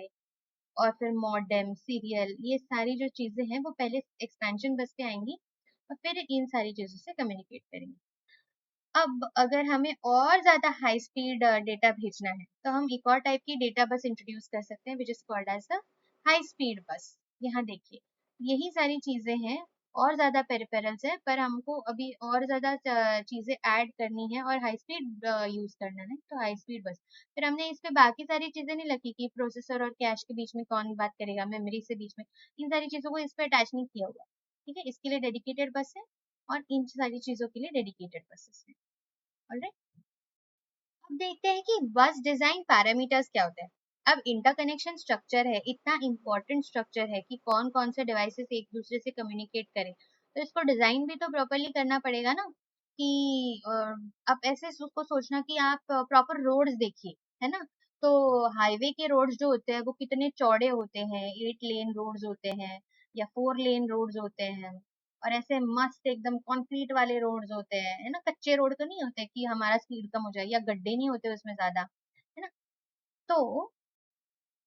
और फिर मॉडेम, सीरियल, ये सारी जो चीजें हैं वो पहले एक्सपेंशन बस पे आएंगी और फिर इन सारी चीजों से कम्युनिकेट करेंगी। अब अगर हमें और ज़्यादा हाई स्पीड डेटा भेजना है तो हम एक और टाइप की डेटा बस इंट्रोड्यूस कर सकते हैं which is called as the high speed bus. यहाँ देखिए यही सारी चीज़ें हैं, और ज़्यादा पेरिफेरल्स है पर हमको अभी और ज़्यादा चीज़ें ऐड करनी है और हाई स्पीड यूज़ करना है तो हाई स्पीड बस। फिर हमने इस पे बाकी सारी चीज़ें नहीं लिखी कि प्रोसेसर और कैश के बीच में कौन बात करेगा, मेमोरी से बीच में, इन सारी चीज़ों को इस पे अटैच नहीं किया हुआ। ठीक है, इसके लिए डेडिकेटेड बस है और इन सारी चीज़ों के लिए डेडिकेटेड बसेस है। ऑलराइट। अब देखते हैं कि बस डिजाइन पैरामीटर्स क्या होते हैं। अब इंटरकनेक्शन स्ट्रक्चर है, इतना इंपॉर्टेंट स्ट्रक्चर है कि कौन कौन से डिवाइसेस एक दूसरे से कम्युनिकेट करें, तो इसको डिजाइन भी तो प्रॉपरली करना पड़ेगा ना। कि आप ऐसे उसको सोचना कि आप प्रॉपर रोड्स देखिए, है ना। तो हाईवे के रोड्स जो होते हैं वो कितने चौड़े होते हैं, 8 लेन रोड्स होते हैं या 4 लेन रोड्स होते हैं, और ऐसे मस्त एकदम कंक्रीट वाले रोड्स होते हैं, है ना। कच्चे रोड तो नहीं होते कि हमारा स्पीड कम हो जाए, या गड्ढे नहीं होते उसमें ज्यादा, है ना। तो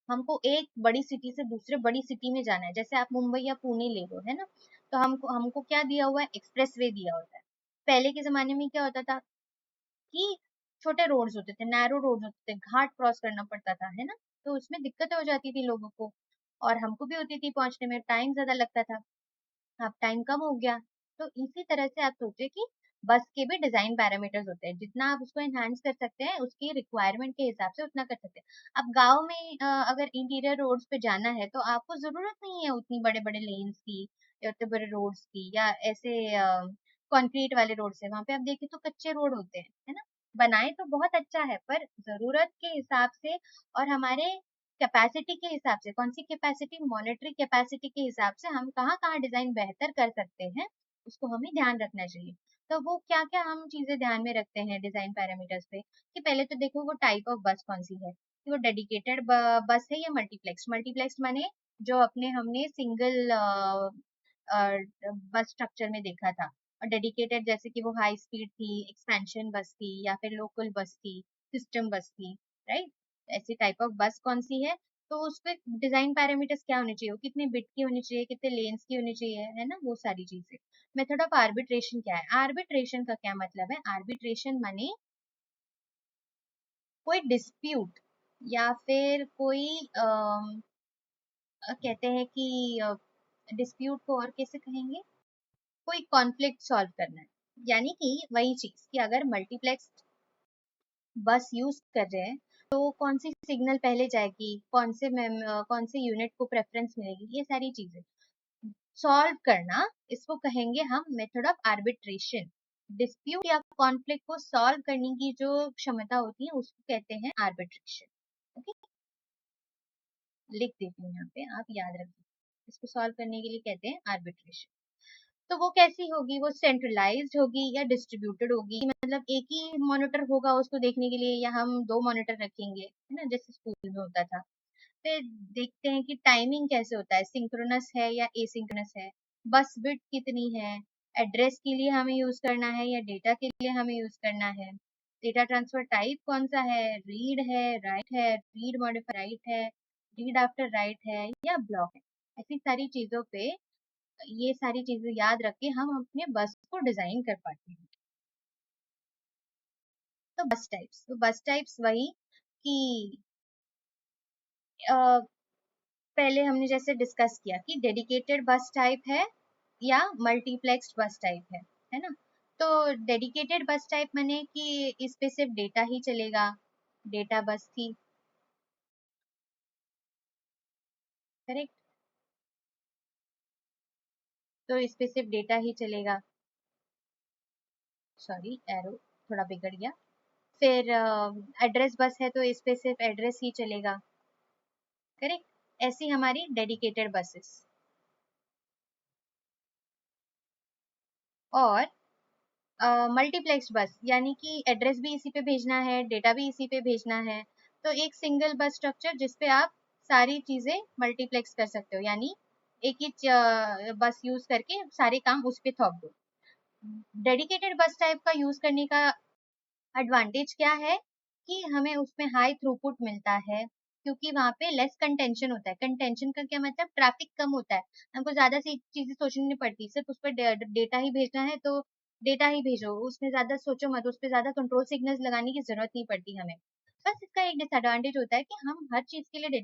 हमको एक बड़ी सिटी से दूसरे बड़ी सिटी में जाना है, जैसे आप मुंबई या पुणे ले लो, है ना। तो हमको हमको क्या दिया हुआ है, एक्सप्रेस वे दिया होता है। पहले के जमाने में क्या होता था कि छोटे रोड्स होते थे, नैरो रोड्स होते थे, घाट क्रॉस करना पड़ता था, है ना। तो उसमें दिक्कतें हो जाती थी लोगों को, और हमको भी होती थी, पहुंचने में टाइम ज्यादा लगता था। अब टाइम कम हो गया। तो इसी तरह से आप सोचिए कि बस के भी डिजाइन पैरामीटर्स होते हैं, जितना आप उसको एनहांस कर सकते हैं उसकी रिक्वायरमेंट के हिसाब से उतना कर सकते हैं। अब गांव में अगर इंटीरियर रोड्स पे जाना है तो आपको जरूरत नहीं है उतनी बड़े बड़े लेन्स की या उतने बड़े रोड्स की, या ऐसे कंक्रीट वाले रोड है, वहां पे आप देखिए तो कच्चे रोड होते हैं, है ना। बनाए तो बहुत अच्छा है पर जरूरत के हिसाब से और हमारे कैपेसिटी के हिसाब से, कौन सी कैपेसिटी, मॉनेटरी कैपेसिटी के हिसाब से हम कहाँ कहाँ डिजाइन बेहतर कर सकते हैं उसको हमें ध्यान रखना चाहिए। तो वो क्या क्या हम चीजें ध्यान में रखते हैं डिजाइन पैरामीटर्स पे, कि पहले तो देखो वो टाइप ऑफ बस कौन सी है। कि वो डेडिकेटेड बस है या मल्टीप्लेक्स। मल्टीप्लेक्स माने जो अपने हमने सिंगल बस स्ट्रक्चर में देखा था, और डेडिकेटेड जैसे कि वो हाई स्पीड थी, एक्सपेंशन बस थी, या फिर लोकल बस थी, सिस्टम बस थी, राइट। ऐसी टाइप ऑफ बस कौन सी है, तो उसपे डिजाइन पैरामीटर्स क्या होने चाहिए, वो कितने बिट की होनी चाहिए, कितने लेन्स की होनी चाहिए, है ना, वो सारी चीजें। मेथड ऑफ आर्बिट्रेशन क्या है, आर्बिट्रेशन का क्या मतलब है, आर्बिट्रेशन माने कोई डिस्प्यूट या फिर कोई कहते हैं कि डिस्प्यूट को और कैसे कहेंगे, कोई कॉन्फ्लिक्ट सॉल्व करना है। यानी कि वही चीज कि अगर मल्टीप्लेक्स बस यूज कर रहे हैं तो कौन सी सिग्नल पहले जाएगी, कौन से यूनिट को प्रेफरेंस मिलेगी, ये सारी चीजें सॉल्व करना, इसको कहेंगे हम मेथड ऑफ आर्बिट्रेशन। डिस्प्यूट या कॉन्फ्लिक्ट को सॉल्व करने की जो क्षमता होती है उसको कहते हैं आर्बिट्रेशन। ओके, लिख देती हूँ यहाँ पे, आप याद रखिए, इसको सॉल्व करने के लिए कहते हैं आर्बिट्रेशन। तो वो कैसी होगी, वो सेंट्रलाइज्ड होगी या डिस्ट्रीब्यूटेड होगी, मतलब एक ही मॉनिटर होगा उसको देखने के लिए, या हम दो मॉनिटर रखेंगे, है ना, जैसे स्कूल में होता था। फिर देखते हैं कि टाइमिंग कैसे होता है, सिंक्रोनस है या एसिंक्रोनस है, बस बिट कितनी है, एड्रेस के लिए हमें यूज करना है या डेटा के लिए हमें यूज करना है, डेटा ट्रांसफर टाइप कौन सा है, राइट है, रीड मॉडिफाई राइट है, रीड आफ्टर राइट है, या ब्लॉक है। ऐसी सारी चीजों पे, ये सारी चीजें याद रख के हम अपने बस को डिजाइन कर पाते हैं। तो बस टाइप्स वही कि पहले हमने जैसे डिस्कस किया कि डेडिकेटेड बस टाइप है या मल्टीप्लेक्स्ड बस टाइप है ना। तो डेडिकेटेड बस टाइप माने कि इस पे सिर्फ डेटा ही चलेगा, डेटा बस थी, करेक्ट, तो इस पे सिर्फ डेटा ही चलेगा, सॉरी एरो थोड़ा बिगड़ गया। फिर एड्रेस बस है तो इस पे सिर्फ एड्रेस ही चलेगा, करेक्ट। ऐसी हमारी डेडिकेटेड बसेस। और मल्टीप्लेक्स बस यानी कि एड्रेस भी इसी पे भेजना है, डेटा भी इसी पे भेजना है, तो एक सिंगल बस स्ट्रक्चर जिसपे आप सारी चीजें मल्टीप्लेक्स कर सकते हो, यानी एक ही बस यूज करके सारे काम उस पे थोप दो। डेडिकेटेड बस टाइप का यूज करने का एडवांटेज क्या है कि हमें उसमें हाई थ्रूपुट मिलता है, क्योंकि वहां पे लेस कंटेंशन होता है। कंटेंशन का क्या मतलब, ट्रैफिक कम होता है, हमको ज्यादा सी चीजें सोचनी नहीं पड़ती, सिर्फ उस पर डेटा ही भेजना है तो डेटा ही भेजो, उसमें ज्यादा सोचो मत, उस पर ज्यादा कंट्रोल सिग्नल्स लगाने की जरूरत नहीं पड़ती हमें। बस इसका एक डिसएडवांटेज होता है कि हम हर चीज के लिए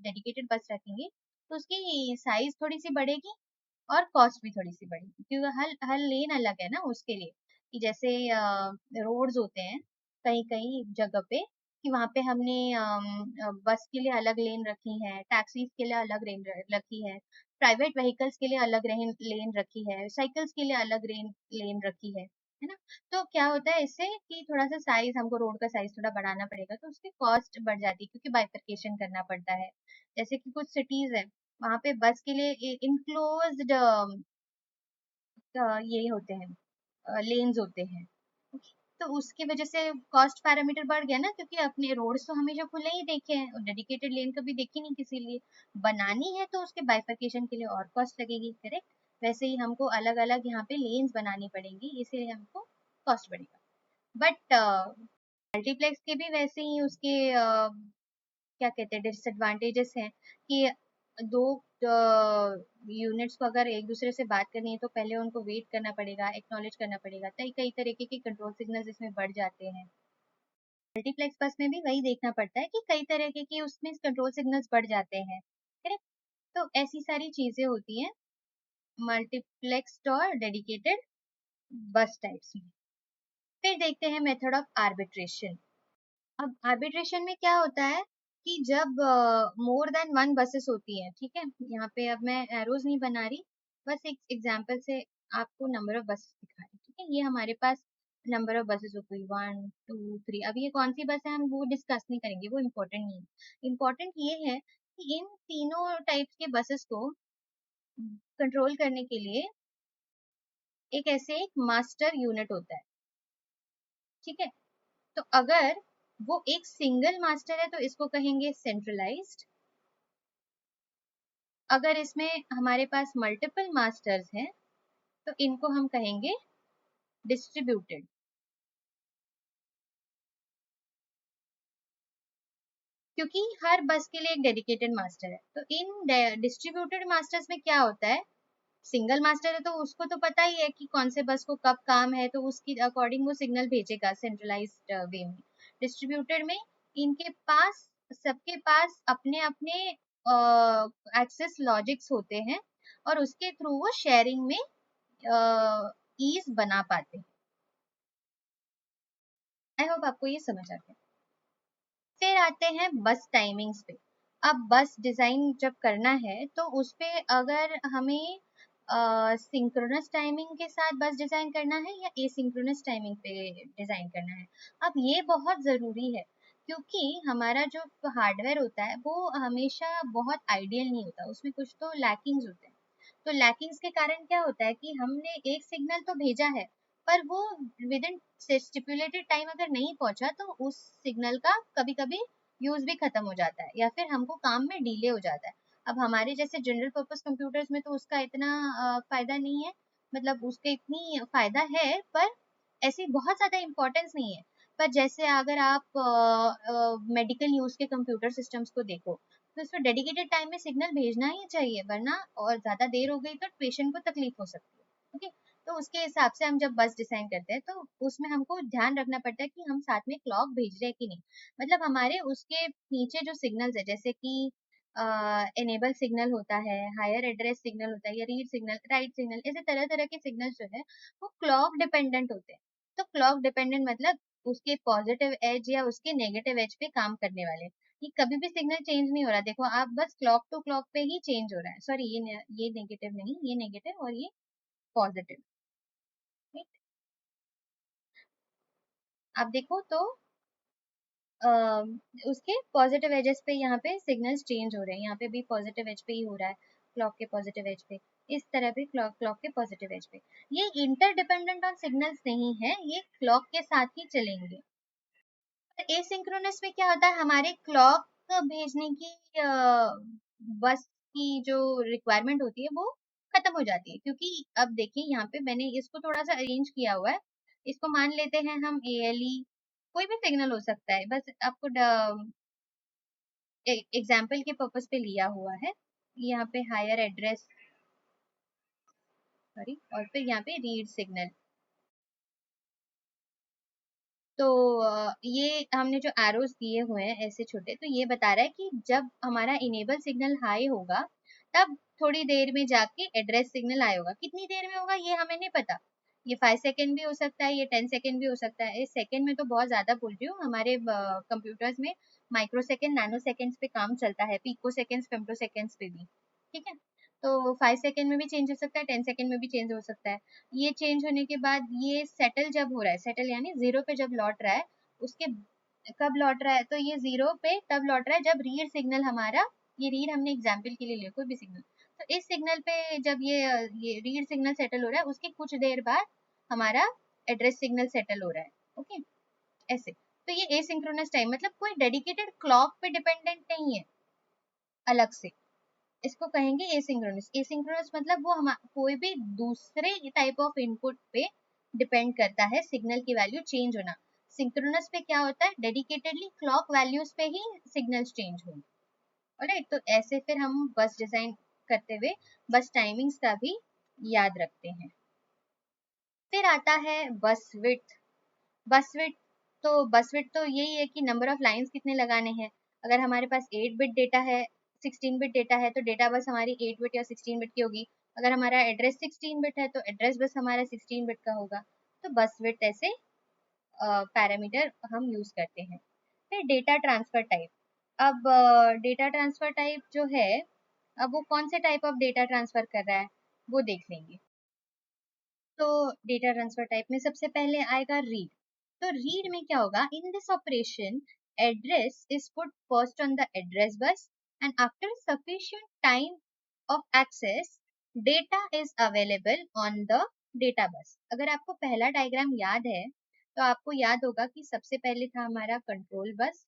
डेडिकेटेड बस रखेंगे तो उसकी साइज थोड़ी सी बढ़ेगी और कॉस्ट भी थोड़ी सी बढ़ेगी, क्योंकि हर हर लेन अलग है ना उसके लिए। कि जैसे रोड्स होते हैं कहीं कहीं जगह पे, कि वहां पे हमने बस के लिए अलग लेन रखी है, टैक्सीज के लिए अलग लेन रखी है, प्राइवेट व्हीकल्स के लिए अलग लेन रखी है, साइकिल्स के लिए अलग लेन रखी है ना। तो क्या होता है इससे कि थोड़ा सा साइज, हमको रोड का साइज थोड़ा बढ़ाना पड़ेगा, तो उसकी कॉस्ट बढ़ जाती है क्योंकि बाइफरकेशन करना पड़ता है। जैसे कि कुछ सिटीज है, वहां पे बस के लिए इनक्लोज्ड ये होते हैं, लेन्स होते हैं, तो उसकी वजह से कॉस्ट पैरामीटर बढ़ गया ना, क्योंकि अपने रोड्स तो हमेशा खुले ही देखे हैं और डेडिकेटेड लेन कभी देखी नहीं किसी लिए, बनानी है तो उसके बाइफरकेशन के लिए और कॉस्ट लगेगी, करेक्ट। वैसे ही हमको अलग अलग यहाँ पे लेन्स बनानी पड़ेंगी, इसीलिए हमको कॉस्ट बढ़ेगा। बट मल्टीप्लेक्स के भी वैसे ही उसके क्या कहते हैं डिसएडवांटेजेस हैं, कि दो यूनिट्स को अगर एक दूसरे से बात करनी है तो पहले उनको वेट करना पड़ेगा, एक्नॉलेज करना पड़ेगा, कई कई तरीके के कंट्रोल सिग्नल्स इसमें बढ़ जाते हैं। मल्टीप्लेक्स बस में भी वही देखना पड़ता है कि कई तरह के उसमें कंट्रोल सिग्नल्स बढ़ जाते हैं, करेक्ट। तो ऐसी सारी चीजें होती हैं मल्टीप्लेक्स्ड और डेडिकेटेड बस टाइप्स में। फिर देखते हैं मेथड ऑफ आर्बिट्रेशन। अब आर्बिट्रेशन में क्या होता है कि जब मोर देन वन बसेस होती है, ठीक है, यहाँ पे अब मैं एरोज नहीं बना रही, बस एक एग्जांपल से आपको नंबर ऑफ बसेस दिखा रही, ठीक है। ये हमारे पास नंबर ऑफ बसेस हो गई 1 2 3। अब ये कौन सी बस है हम वो डिस्कस नहीं करेंगे, वो इम्पोर्टेंट नहीं है। इम्पोर्टेंट ये है कि इन तीनों टाइप्स के बसेस को कंट्रोल करने के लिए एक ऐसे एक मास्टर यूनिट होता है, ठीक है। तो अगर वो एक सिंगल मास्टर है तो इसको कहेंगे सेंट्रलाइज्ड। अगर इसमें हमारे पास मल्टीपल मास्टर्स हैं तो इनको हम कहेंगे डिस्ट्रीब्यूटेड। क्योंकि हर बस के लिए एक डेडिकेटेड मास्टर है, तो इन डिस्ट्रीब्यूटेड मास्टर्स में क्या होता है, सिंगल मास्टर है तो उसको तो पता ही है कि कौन से बस को कब काम है, तो उसकी अकॉर्डिंग वो सिग्नल भेजेगा सेंट्रलाइज्ड वे में। डिस्ट्रीब्यूटेड में इनके पास, सबके पास अपने अपने एक्सेस लॉजिक्स होते हैं और उसके थ्रू वो शेयरिंग में ईज बना पाते हैं। आई होप आपको ये समझ आ गया। फिर आते हैं बस टाइमिंग्स पे। अब बस डिजाइन जब करना है तो उस पे अगर हमें सिंक्रोनस टाइमिंग के साथ बस डिजाइन करना है या एसिंक्रोनस टाइमिंग पे डिजाइन करना है, अब ये बहुत जरूरी है क्योंकि हमारा जो हार्डवेयर होता है वो हमेशा बहुत आइडियल नहीं होता, उसमें कुछ तो लैकिंग्स होते हैं। तो लैकिंग्स के कारण क्या होता है कि हमने एक सिग्नल तो भेजा है पर वो विद इन स्टिपुलेटेड टाइम अगर नहीं पहुंचा तो उस सिग्नल का कभी कभी यूज भी खत्म हो जाता है या फिर हमको काम में डिले हो जाता है। अब हमारे जैसे जनरल पर्पस कंप्यूटर्स में तो उसका इतना फायदा नहीं है, मतलब उसके इतनी फायदा है पर ऐसी बहुत ज्यादा इम्पोर्टेंस नहीं है। पर जैसे अगर आप मेडिकल यूज के कंप्यूटर सिस्टम्स को देखो तो इसमें डेडिकेटेड टाइम में सिग्नल भेजना ही चाहिए, वरना और ज्यादा देर हो गई तो पेशेंट को तकलीफ हो सकती है। ओके, तो उसके हिसाब से हम जब बस डिजाइन करते हैं तो उसमें हमको ध्यान रखना पड़ता है कि हम साथ में क्लॉक भेज रहे हैं कि नहीं। मतलब हमारे उसके नीचे जो सिग्नल्स है जैसे कि एनेबल सिग्नल होता है, हायर एड्रेस सिग्नल होता है या रीड सिग्नल, राइट सिग्नल, ऐसे तरह तरह के सिग्नल जो है वो क्लॉक डिपेंडेंट होते हैं। तो क्लॉक डिपेंडेंट मतलब उसके पॉजिटिव एज या उसके नेगेटिव एज पे काम करने वाले। ये कभी भी सिग्नल चेंज नहीं हो रहा, देखो आप बस क्लॉक टू क्लॉक पे ही चेंज हो रहा है, सॉरी ये नेगेटिव नहीं, ये नेगेटिव और ये पॉजिटिव। आप देखो तो उसके पॉजिटिव एजेस पे यहाँ पे सिग्नल्स चेंज हो रहे हैं, यहाँ पे भी पॉजिटिव एज पे ही हो रहा है, क्लॉक के पॉजिटिव एज पे, इस तरह भी क्लॉक क्लॉक के पॉजिटिव एज पे। ये इंटरडिपेंडेंट ऑन सिग्नल्स नहीं है, ये क्लॉक के साथ ही चलेंगे। एसिंक्रोनस में क्या होता है, हमारे क्लॉक भेजने की बस की जो रिक्वायरमेंट होती है वो खत्म हो जाती है, क्योंकि अब देखिए यहाँ पे मैंने इसको थोड़ा सा अरेंज किया हुआ है। इसको मान लेते हैं हम एएलई, कोई भी सिग्नल हो सकता है, बस आपको एग्जाम्पल के पर्पस पे लिया हुआ है। यहाँ पे हायर एड्रेस, सॉरी, और फिर यहाँ पे रीड सिग्नल। तो ये हमने जो एरोस दिए हुए हैं ऐसे छोटे, तो ये बता रहा है कि जब हमारा इनेबल सिग्नल हाई होगा तब थोड़ी देर में जाके एड्रेस सिग्नल आया होगा। कितनी देर में होगा ये हमें नहीं पता, ये 5 सेकेंड भी हो सकता है, ये 10 सेकेंड भी हो सकता है। इस सेकेंड में तो बहुत ज्यादा बोल रही हूँ, हमारे कंप्यूटर्स में माइक्रो सेकेंड, नैनो सेकेंड्स पे काम चलता है, पिको सेकेंड्स, फेम्टो सेकेंड्स पे भी। ठीक है, तो 5 सेकेंड में भी चेंज हो सकता है, 10 सेकेंड में भी चेंज हो सकता है। ये चेंज होने के बाद ये सेटल जब हो रहा है, सेटल यानी जीरो पे जब लौट रहा है, उसके कब लौट रहा है, तो ये जीरो पे तब लौट रहा है जब रीड सिग्नल हमारा, ये रीड हमने एग्जाम्पल के लिए लिया कोई भी सिग्नल, तो इस सिग्नल पे जब ये रीड सिग्नल सेटल हो रहा है उसके कुछ देर बाद हमारा एड्रेस सिग्नल सेटल हो रहा है। ओके, ऐसे। तो ये एसिंक्रोनस टाइम मतलब कोई डेडिकेटेड क्लॉक पे डिपेंडेंट नहीं है अलग से, इसको कहेंगे एसिंक्रोनस। एसिंक्रोनस मतलब वो हम कोई भी दूसरे टाइप ऑफ इनपुट पे डिपेंड करता है सिग्नल की वैल्यू चेंज होना। सिंक्रोनस पे क्या होता है, डेडिकेटेडली क्लॉक वैल्यूज पे ही सिग्नल्स चेंज होंगे। ऑलराइट, तो ऐसे फिर हम बस डिजाइन करते हुए बस टाइमिंग्स का भी याद रखते हैं। फिर आता है बस विड्थ। बस विड्थ, तो बस विड्थ तो यही है कि नंबर ऑफ लाइंस कितने लगाने हैं। अगर हमारे पास 8 बिट डेटा है, 16 बिट डेटा है, तो डेटा बस हमारी 8 बिट या 16 बिट की होगी। अगर हमारा एड्रेस 16 बिट है तो एड्रेस बस हमारा 16 बिट का होगा। तो बस विड्थ ऐसे पैरामीटर हम यूज करते हैं। फिर डेटा ट्रांसफर टाइप। अब डेटा ट्रांसफर टाइप जो है, अब वो कौन से टाइप ऑफ डेटा ट्रांसफर कर रहा है वो देख लेंगे। तो डेटा ट्रांसफर टाइप में सबसे पहले आएगा रीड। तो रीड में क्या होगा, in this operation address is put first on the address bus and after sufficient time of access data is available on the data bus. अगर आपको पहला डायग्राम याद है तो आपको याद होगा कि सबसे पहले था हमारा कंट्रोल बस,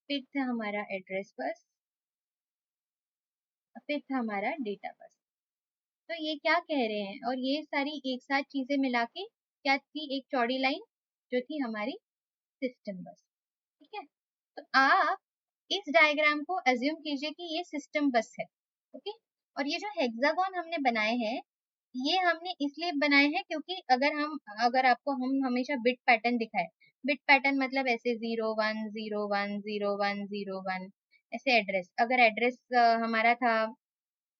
फिर था हमारा एड्रेस बस, फिर था हमारा डेटा बस। तो ये क्या कह रहे हैं, और ये सारी एक साथ चीजें मिला के क्या थी, एक चौड़ी लाइन जो थी हमारी सिस्टम बस। ठीक है, तो आप इस डायग्राम को अज्यूम कीजिए कि ये सिस्टम बस है। ओके, और ये जो हेक्सागोन हमने बनाए हैं, ये हमने इसलिए बनाए हैं क्योंकि अगर आपको हम हमेशा बिट पैटर्न दिखाए, बिट पैटर्न मतलब ऐसे 0 1 0 1 0 1 0 1 ऐसे एड्रेस, अगर एड्रेस हमारा था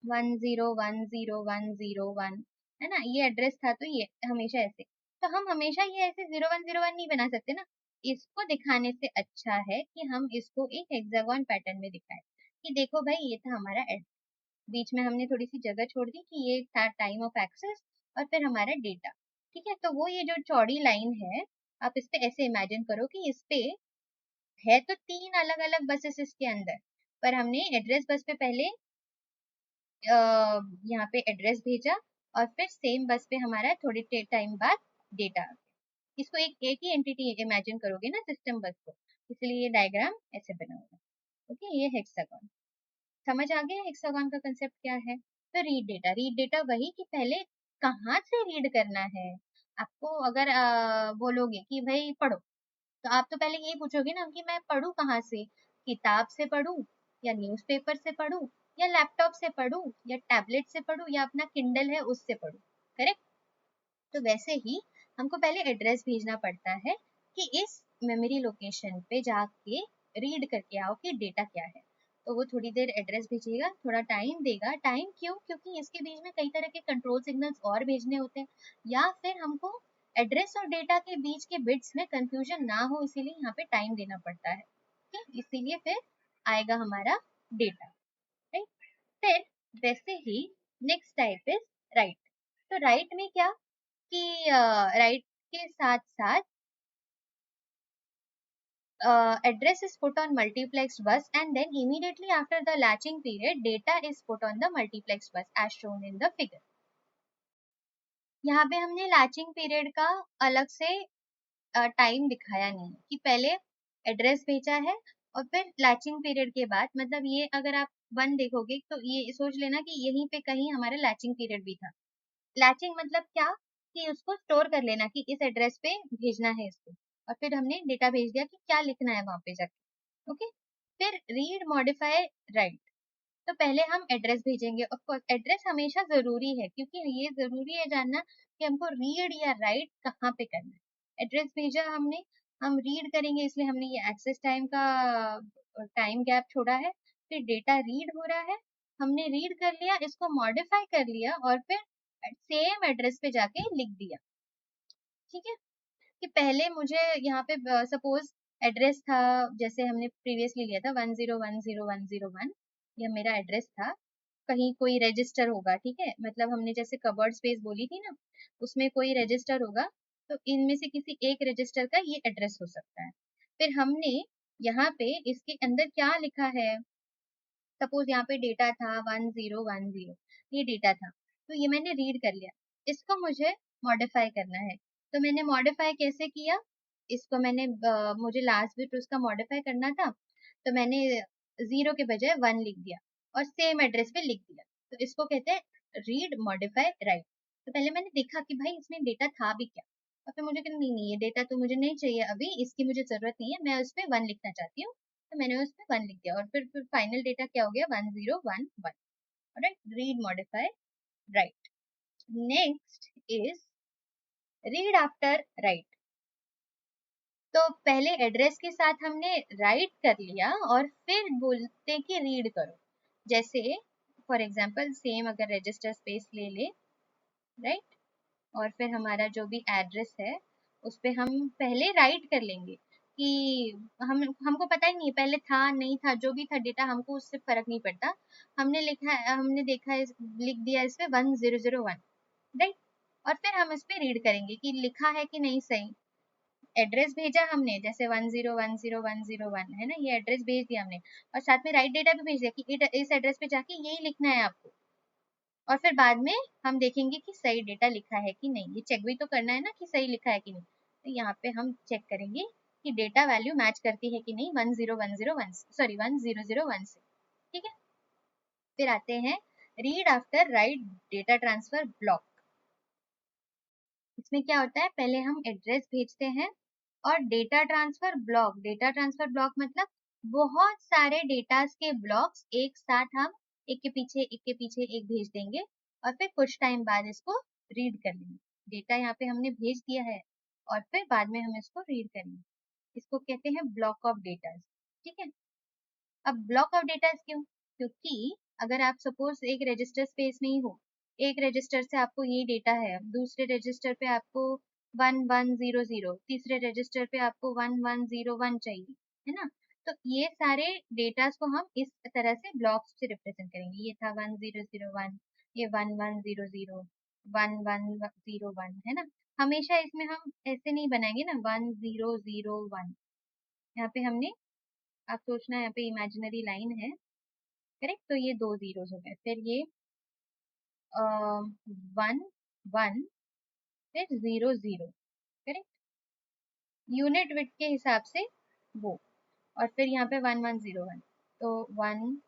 1 0 1 0 1 0 1, है ना, ये एड्रेस था, तो ये हमेशा ऐसे, तो हम हमेशा ये ऐसे 0 1 0 1 नहीं बना सकते ना। इसको दिखाने से अच्छा है कि हम इसको एक हेक्सागोन पैटर्न में दिखाएं कि देखो भाई, ये था हमारा एड्रेस, बीच में हमने थोड़ी सी जगह छोड़ दी कि ये था टाइम ऑफ एक्सेस, और फिर हमारा डेटा। ठीक है, तो वो ये जो चौड़ी लाइन है, आप इस पे ऐसे इमेजिन करो कि इस पे है तो 3 अलग अलग बसेस इसके अंदर, पर हमने एड्रेस बस पे पहले यहाँ पे एड्रेस भेजा, और फिर सेम बस पे हमारा थोड़ी टाइम बाद डेटा आ गया। इसको एक ही एंटिटी इमेजिन करोगे ना सिस्टम बस को, इसलिए ये डायग्राम ऐसे बना होगा। ओके, ये हेक्सागोन समझ आ गया, हेक्सागोन का कंसेप्ट क्या है। तो रीड डेटा वही कि पहले कहाँ से रीड करना है। आपको अगर बोलोगे कि भाई पढ़ो, तो आप तो पहले यही पूछोगे ना कि मैं पढूं कहाँ से, किताब से पढूं, या न्यूज़पेपर से पढूं, या लैपटॉप से पढूं, या टैबलेट से पढूं, या अपना किंडल है उससे पढूं। करेक्ट, तो वैसे ही हमको पहले एड्रेस भेजना पड़ता है कि इस मेमोरी लोकेशन पे जाके रीड करके आओ कि डेटा क्या है। तो वो थोड़ी देर एड्रेस भेजेगा, थोड़ा टाइम देगा। टाइम क्यों? क्योंकि इसके बीच में कई तरह के कंट्रोल सिग्नल्स और भेजने होते हैं, या फिर हमको एड्रेस और डेटा के बीच के बिट्स में कंफ्यूजन ना हो, इसीलिए यहाँ पे टाइम देना पड़ता है। ठीक, इसीलिए फिर आएगा हमारा डेटा। राइट, फिर वैसे ही नेक्स्ट टाइप इज राइट। तो राइट में क्या कि राइट के साथ साथ address is put on multiplexed bus, and then immediately after the latching period data is put on the multiplexed bus as shown in the figure. यहाँ पे हमने लैचिंग पीरियड का अलग से टाइम दिखाया नहीं है कि पहले एड्रेस भेजा है और फिर लैचिंग पीरियड के बाद, मतलब ये अगर आप 1 देखोगे तो ये सोच लेना कि यहीं पे कहीं हमारा लैचिंग पीरियड भी था। लैचिंग मतलब क्या कि उसको स्टोर कर लेना कि इस एड्रेस पे भेजना है इसको, और फिर हमने डेटा भेज दिया कि क्या लिखना है वहां पे जाके। ओके, फिर रीड मॉडिफाई राइट। तो पहले हम एड्रेस भेजेंगे, ऑफ कोर्स एड्रेस हमेशा जरूरी है क्योंकि ये जरूरी है जानना कि हमको रीड या राइट कहाँ पे करना है। एड्रेस भेजा हमने, हम रीड करेंगे इसलिए हमने ये एक्सेस टाइम का टाइम गैप छोड़ा है। फिर डेटा रीड हो रहा है, हमने रीड कर लिया, इसको मॉडिफाई कर लिया, और फिर सेम एड्रेस पे जाके लिख दिया। ठीक है, कि पहले मुझे यहाँ पे सपोज एड्रेस था, जैसे हमने प्रीवियसली लिया था 1 0 1 0 1 0 1, यह मेरा एड्रेस था। कहीं कोई रजिस्टर होगा, ठीक है, मतलब हमने जैसे कवर्ड स्पेस बोली थी ना, उसमें कोई रजिस्टर होगा, तो इनमें से किसी एक रजिस्टर का ये एड्रेस हो सकता है। फिर हमने यहाँ पे इसके अंदर क्या लिखा है, सपोज यहाँ पे डेटा था 1 0 1 0, ये डेटा था, तो ये मैंने रीड कर लिया, इसको मुझे मॉडिफाई करना है। तो मैंने मॉडिफाई कैसे किया, इसको मैंने मुझे लास्ट बिट उसका मॉडिफाई करना था, तो मैंने 0 के बजाय 1 लिख दिया और सेम एड्रेस पे लिख दिया। तो इसको कहते हैं रीड मॉडिफाई राइट। तो पहले मैंने देखा कि भाई इसमें डेटा था भी क्या, और फिर मुझे नहीं नहीं, ये डेटा तो मुझे नहीं चाहिए अभी, इसकी मुझे जरूरत नहीं है, मैं उस पर 1 लिखना चाहती हूँ। तो मैंने उस पर 1 लिख दिया, और फिर फाइनल डेटा क्या हो गया, 1 0 1 1। Right, read modify right. Next is read after right. तो पहले एड्रेस के साथ हमने राइट कर लिया और फिर बोलते कि रीड करो। जैसे फॉर एग्जांपल सेम अगर रजिस्टर स्पेस ले ले, राइट, और फिर हमारा जो भी एड्रेस है उस पे हम पहले राइट कर लेंगे कि हमको पता ही नहीं है पहले था नहीं था, जो भी था डेटा हमको उससे फर्क नहीं पड़ता। हमने लिखा है, हमने देखा है, लिख दिया इस पे 1 0 0 1, राइट, और फिर हम इस पे रीड करेंगे कि लिखा है कि नहीं सही। एड्रेस भेजा हमने, जैसे 1 0 1 0 1 0 1 है ना, ये एड्रेस भेज दिया हमने, और साथ में राइट डेटा भी भेज दिया कि इस एड्रेस पे जाके यही लिखना है आपको। और फिर बाद में हम देखेंगे कि सही डेटा लिखा है कि नहीं, ये चेक भी तो करना है ना कि सही लिखा है कि नहीं। तो यहाँ पे हम चेक करेंगे कि डेटा वैल्यू मैच करती है कि नहीं 1010 सॉरी 1001 से। ठीक है, फिर आते हैं read after right data transfer block. इसमें क्या होता है, पहले हम एड्रेस भेजते हैं और डेटा ट्रांसफर ब्लॉक मतलब बहुत सारे डेटास के ब्लॉक्स एक साथ हम एक के पीछे एक भेज देंगे और फिर कुछ टाइम बाद इसको रीड कर लेंगे। डेटा यहाँ पे हमने भेज दिया है और फिर बाद में हम इसको रीड करेंगे। इसको कहते हैं ब्लॉक ऑफ डेटा। ठीक है, अब ब्लॉक ऑफ डेटा क्यों, क्योंकि अगर आप सपोज एक रजिस्टर स्पेस में ही हो, एक रजिस्टर से आपको ये डेटा है, दूसरे रजिस्टर पे आपको 1100, तीसरे रजिस्टर पे आपको 1101 चाहिए, है ना। तो ये सारे डेटास को हम इस तरह से ब्लॉक्स से रिप्रेजेंट करेंगे। ये था 1001, ये 1100, 1101, है ना। हमेशा इसमें हम ऐसे नहीं बनाएंगे ना 1001। यहाँ पे हमने, आप सोचना यहाँ पे इमेजिनरी लाइन है, करेक्ट। तो ये दो जीरोस हो गए, फिर ये 1 1, फिर 0 0, करेक्ट, यूनिट बिट के हिसाब से वो, और फिर यहाँ पे 1101, तो 1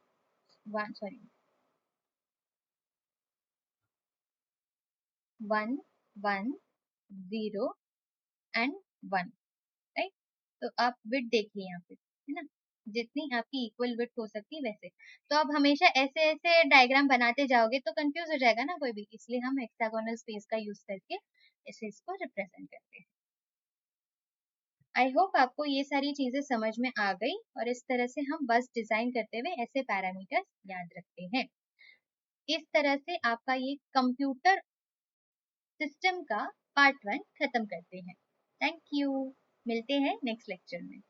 1 0 एंड 1, राइट। तो आप विड्थ देखिए यहाँ पे, है ना, जितनी आपकी इक्वल विड्थ हो सकती है वैसे। तो अब हमेशा ऐसे ऐसे डायग्राम बनाते जाओगे तो कंफ्यूज हो जाएगा ना कोई भी, इसलिए हम हेक्सागोनल स्पेस का यूज करके इसे इसको रिप्रेजेंट करते हैं। आई होप आपको ये सारी चीजें समझ में आ गई और इस तरह से हम बस डिजाइन करते हुए ऐसे पैरामीटर्स याद रखते हैं। इस तरह से आपका ये कंप्यूटर सिस्टम का पार्ट 1 खत्म करते हैं। थैंक यू, मिलते हैं नेक्स्ट लेक्चर में।